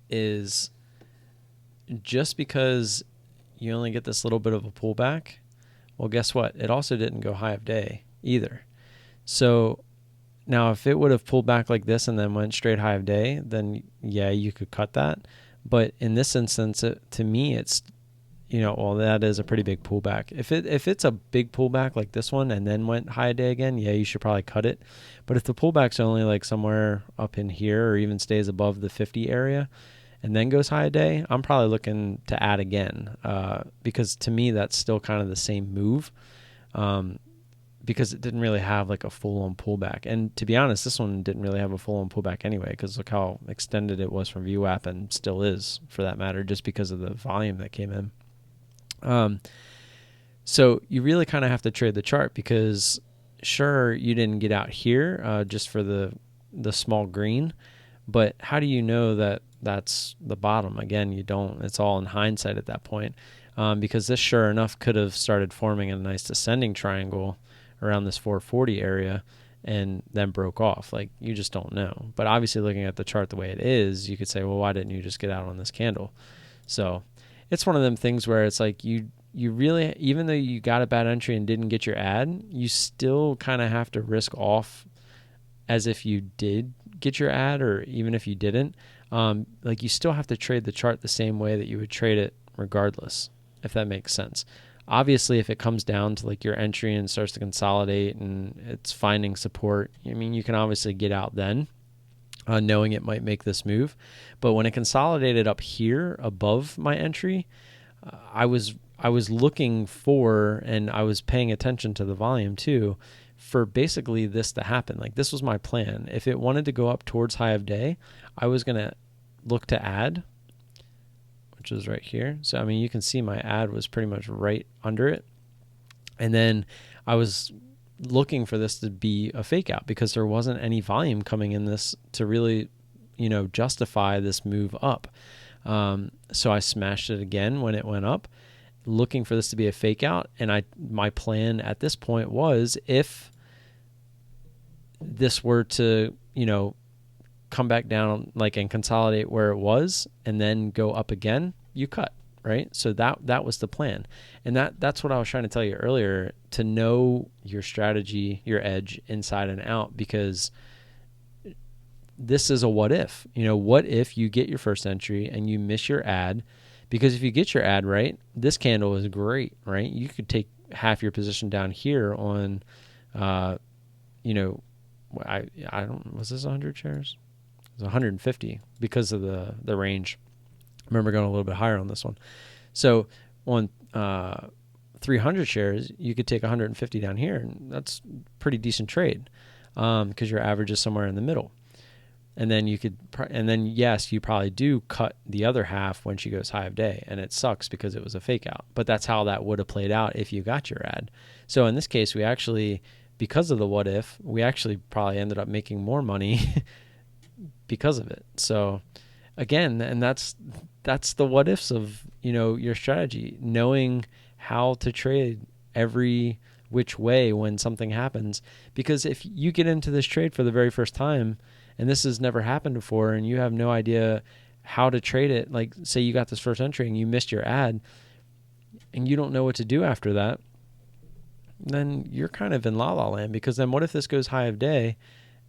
is just because you only get this little bit of a pullback, well, guess what? It also didn't go high of day either. So now, if it would have pulled back like this and then went straight high of day, then yeah, you could cut that. But in this instance, to me, it's, well, that is a pretty big pullback. If it's a big pullback like this one and then went high of day again, yeah, you should probably cut it. But if the pullback's only like somewhere up in here or even stays above the 50 area and then goes high of day, I'm probably looking to add again, because to me, that's still kind of the same move. Because it didn't really have like a full-on pullback. And to be honest, this one didn't really have a full-on pullback anyway, because look how extended it was from VWAP, and still is for that matter, just because of the volume that came in. So you really kind of have to trade the chart, because sure, you didn't get out here just for the small green, but how do you know that that's the bottom? Again, you don't. It's all in hindsight at that point, because this sure enough could have started forming a nice descending triangle around this 440 area, and then broke off. Like, you just don't know. But obviously looking at the chart the way it is, you could say, well, why didn't you just get out on this candle? So it's one of them things where it's like you really, even though you got a bad entry and didn't get your ad, you still kind of have to risk off as if you did get your ad, or even if you didn't. Like, you still have to trade the chart the same way that you would trade it regardless, if that makes sense. Obviously, if it comes down to like your entry and starts to consolidate and it's finding support, I mean, you can obviously get out then, knowing it might make this move. But when it consolidated up here above my entry, I was looking for, and I was paying attention to the volume too, for basically this to happen. Like, this was my plan. If it wanted to go up towards high of day, I was going to look to add, which is right here. So, I mean, you can see my ad was pretty much right under it. And then I was looking for this to be a fake out because there wasn't any volume coming in this to really, justify this move up. So I smashed it again when it went up, looking for this to be a fake out. And my plan at this point was, if this were to, come back down like and consolidate where it was and then go up again, you cut, right? So that was the plan. And that's what I was trying to tell you earlier, to know your strategy, your edge inside and out, because this is a what if. What if you get your first entry and you miss your ad? Because if you get your ad right, this candle is great, right? You could take half your position down here on, I don't, was this 100 shares? It was 150 because of the range. I remember going a little bit higher on this one. So on 300 shares, you could take 150 down here, and that's pretty decent trade, because your average is somewhere in the middle. And then yes, you probably do cut the other half when she goes high of day, and it sucks because it was a fake out. But that's how that would have played out if you got your ad. So in this case, we actually, because of the what if, we actually probably ended up making more money because of it. So again, and that's the what ifs of, your strategy, knowing how to trade every which way when something happens. Because if you get into this trade for the very first time, and this has never happened before, and you have no idea how to trade it, like say you got this first entry and you missed your ad and you don't know what to do after that, then you're kind of in la land. Because then what if this goes high of day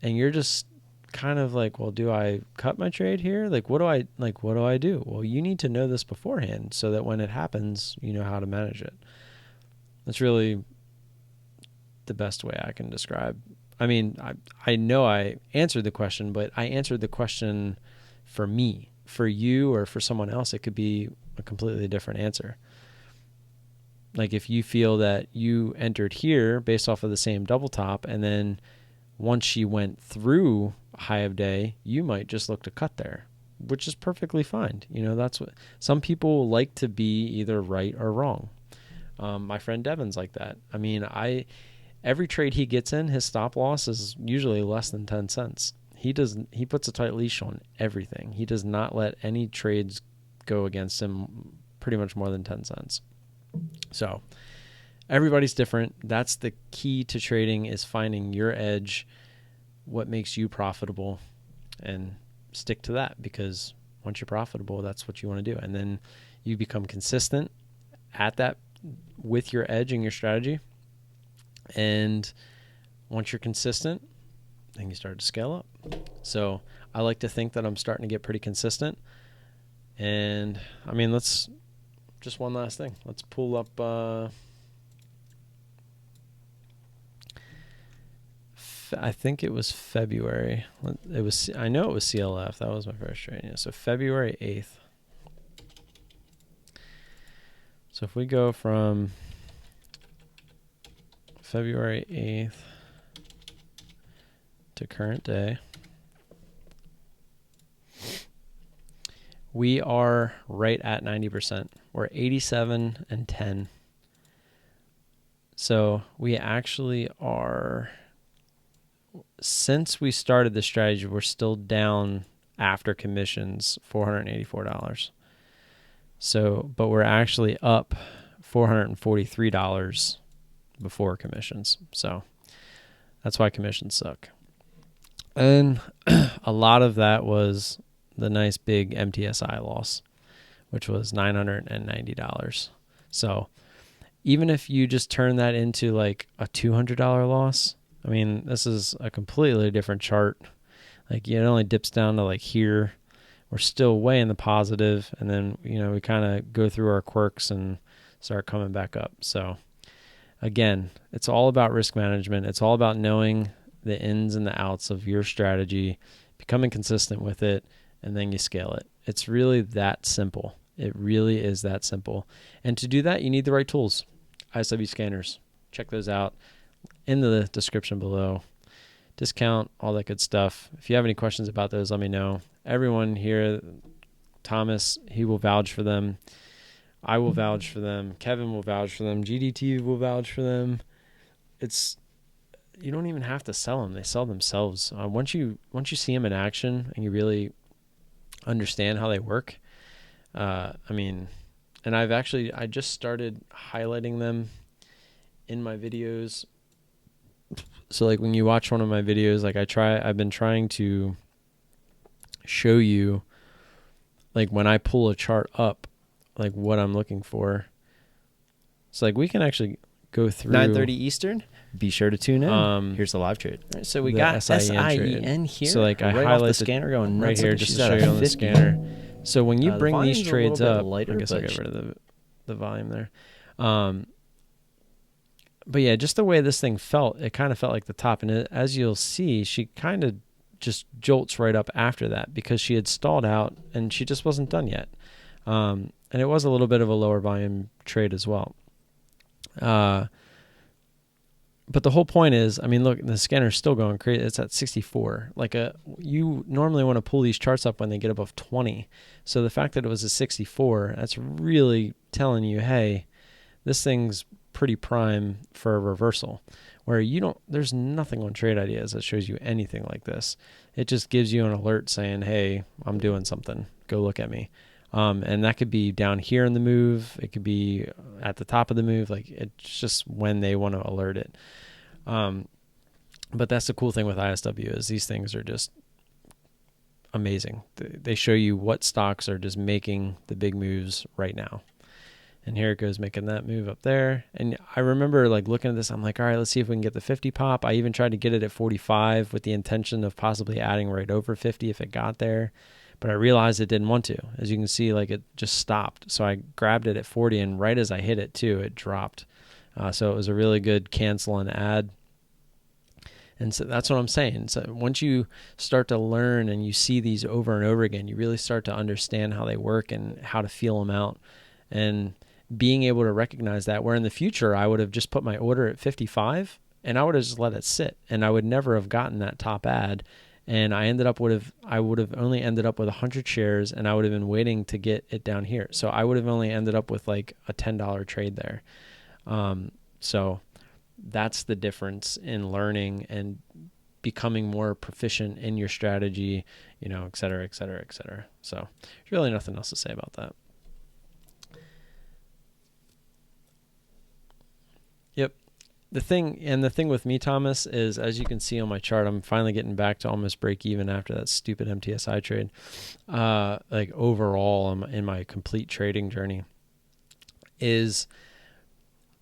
and you're just kind of like, well, do I cut my trade here? What do I do? Well, you need to know this beforehand so that when it happens, you know how to manage it. That's really the best way I can describe. I mean, I know I answered the question, but I answered the question for me. For you or for someone else, it could be a completely different answer. Like, if you feel that you entered here based off of the same double top, and then once she went through high of day, you might just look to cut there, which is perfectly fine. That's what some people like, to be either right or wrong. My friend Devin's like that. I mean, every trade he gets in, his stop loss is usually less than 10 cents. He puts a tight leash on everything. He does not let any trades go against him pretty much more than 10 cents. So everybody's different. That's the key to trading, is finding your edge, what makes you profitable, and stick to that, because once you're profitable, that's what you want to do. And then you become consistent at that with your edge and your strategy. And once you're consistent, then you start to scale up. So I like to think that I'm starting to get pretty consistent. And I mean, just one last thing. Let's pull up, I think it was February. I know it was CLF. That was my first trade. Yeah. So February 8th. So if we go from February 8th to current day, we are right at 90%. We're 87 and 10. So we actually are, since we started the strategy, we're still down after commissions $484. So, but we're actually up $443 before commissions. So That's why commissions suck. And a lot of that was the nice big MTSI loss, which was $990. So even if you just turn that into like a $200 loss, I mean, this is a completely different chart. Like it only dips down to like here. We're still way in the positive, and then, you know, we kind of go through our quirks and start coming back up. So again, it's all about risk management. It's all about knowing the ins and the outs of your strategy, becoming consistent with it, and then you scale it. It's really that simple. It really is that simple. And to do that, you need the right tools. ISW scanners. Check those out in the description below. Discount, all that good stuff. If you have any questions about those, let me know. Everyone here, Thomas, he will vouch for them. I will vouch for them. Kevin will vouch for them. GDT will vouch for them. You don't even have to sell them. They sell themselves. Once you see them in action and you really understand how they work, I mean, and I just started highlighting them in my videos. So like when you watch one of my videos, like I've been trying to show you, like when I pull a chart up, like what I'm looking for. So like we can actually go through
9:30 Eastern. Be sure to tune in. Here's the live trade.
Right,
so we got SIEN here.
So like I
right
highlight
off the scanner going
right
nuts.
here just to show you on the scanner. So when you bring these trades up,
lighter,
I guess I'll get rid of the volume there. But yeah, just the way this thing felt, it kind of felt like the top. And as you'll see, she kind of just jolts right up after that because she had stalled out and she just wasn't done yet. And it was a little bit of a lower volume trade as well. But the whole point is, I mean, look, the scanner's still going crazy. It's at 64. You normally want to pull these charts up when they get above 20. So the fact that it was a 64, that's really telling you, hey, this thing's pretty prime for a reversal, where there's nothing on Trade Ideas that shows you anything like this. It just gives you an alert saying, hey, I'm doing something. Go look at me. And that could be down here in the move. It could be at the top of the move. Like it's just when they want to alert it. But that's the cool thing with ISW is these things are just amazing. They show you what stocks are just making the big moves right now. And here it goes making that move up there. And I remember like looking at this, I'm like, all right, let's see if we can get the 50 pop. I even tried to get it at 45 with the intention of possibly adding right over 50 if it got there. But I realized it didn't want to. As you can see, like it just stopped. So I grabbed it at 40, and right as I hit it too, it dropped. So it was a really good cancel and add. And so that's what I'm saying. So once you start to learn and you see these over and over again, you really start to understand how they work and how to feel them out. And being able to recognize that, where in the future I would have just put my order at 55 and I would have just let it sit, and I would never have gotten that top add. And I would have only ended up with 100 shares, and I would have been waiting to get it down here. So I would have only ended up with like a $10 trade there. So that's the difference in learning and becoming more proficient in your strategy, you know, et cetera, et cetera, et cetera. So there's really nothing else to say about that. Yep. The thing with me, Thomas, is as you can see on my chart, I'm finally getting back to almost break even after that stupid MTSI trade. Like overall, I'm in my complete trading journey. Is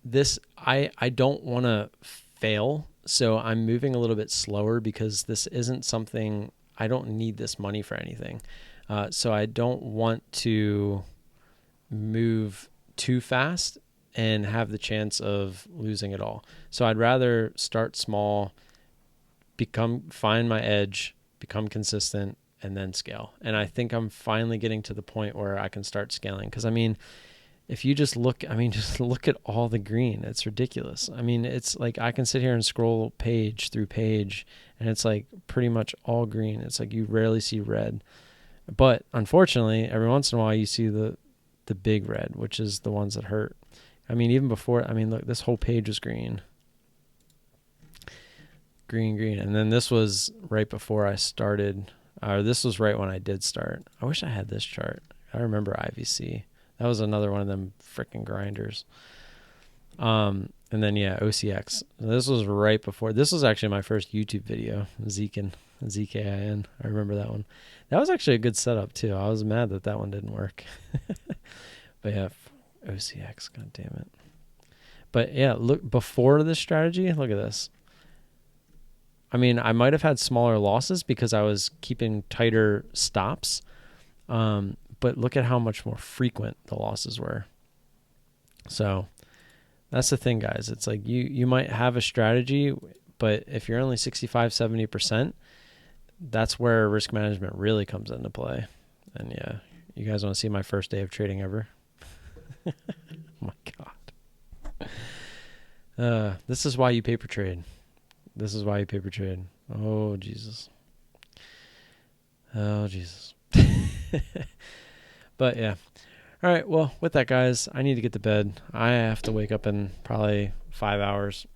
this I don't want to fail, so I'm moving a little bit slower because this isn't something, I don't need this money for anything. So I don't want to move too fast and have the chance of losing it all. So I'd rather start small, find my edge, become consistent, and then scale. And I think I'm finally getting to the point where I can start scaling. Because I mean, if you just look at all the green. It's ridiculous. I mean, it's like I can sit here and scroll page through page, and it's like pretty much all green. It's like you rarely see red. But unfortunately, every once in a while you see the big red, which is the ones that hurt. I mean, even before, I mean, look, this whole page was green. Green. And then this was right before I started, or this was right when I did start. I wish I had this chart. I remember IVC. That was another one of them freaking grinders. And And then, yeah, OCX. This was right before. This was actually my first YouTube video, ZKIN. I remember that one. That was actually a good setup, too. I was mad that one didn't work. But yeah, OCX, god damn it. But yeah, look, before this strategy, look at this. I mean, I might have had smaller losses because I was keeping tighter stops. But look at how much more frequent the losses were. So that's the thing, guys. It's like you might have a strategy, but if you're only 65, 70%, that's where risk management really comes into play. And yeah, you guys want to see my first day of trading ever? Oh my God. This is why you paper trade. This is why you paper trade. Oh, Jesus. Oh, Jesus. But yeah. All right. Well, with that, guys, I need to get to bed. I have to wake up in probably 5 hours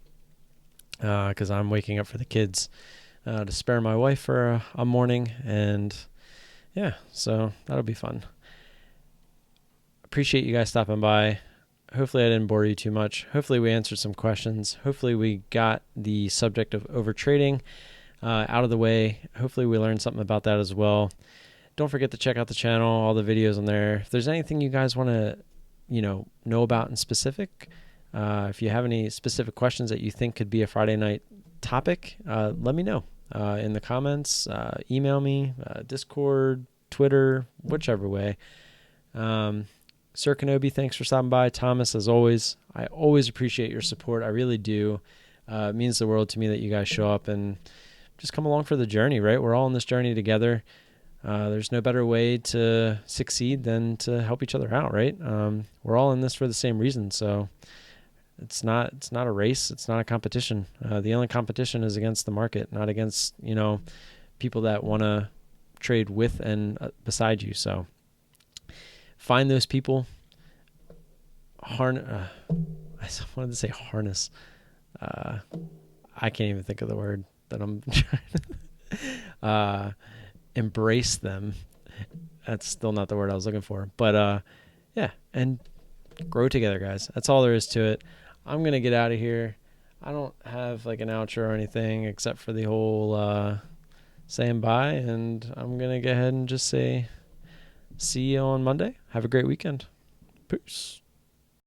because I'm waking up for the kids to spare my wife for a morning. And yeah, so that'll be fun. Appreciate you guys stopping by. Hopefully I didn't bore you too much. Hopefully we answered some questions. Hopefully we got the subject of overtrading out of the way. Hopefully we learned something about that as well. Don't forget to check out the channel, all the videos on there. If there's anything you guys want to, know about in specific, if you have any specific questions that you think could be a Friday night topic, let me know in the comments, email me, Discord, Twitter, whichever way. Sir Kenobi, thanks for stopping by. Thomas, as always, I always appreciate your support. I really do. It means the world to me that you guys show up and just come along for the journey, right? We're all on this journey together. There's no better way to succeed than to help each other out, right? We're all in this for the same reason. So it's not a race. It's not a competition. The only competition is against the market, not against, people that want to trade with and beside you. So find those people. I wanted to say harness. I can't even think of the word that I'm trying to embrace them. That's still not the word I was looking for. But yeah, and grow together, guys. That's all there is to it. I'm going to get out of here. I don't have like an outro or anything except for the whole saying bye. And I'm going to go ahead and just say see you on Monday. Have a great weekend. Peace.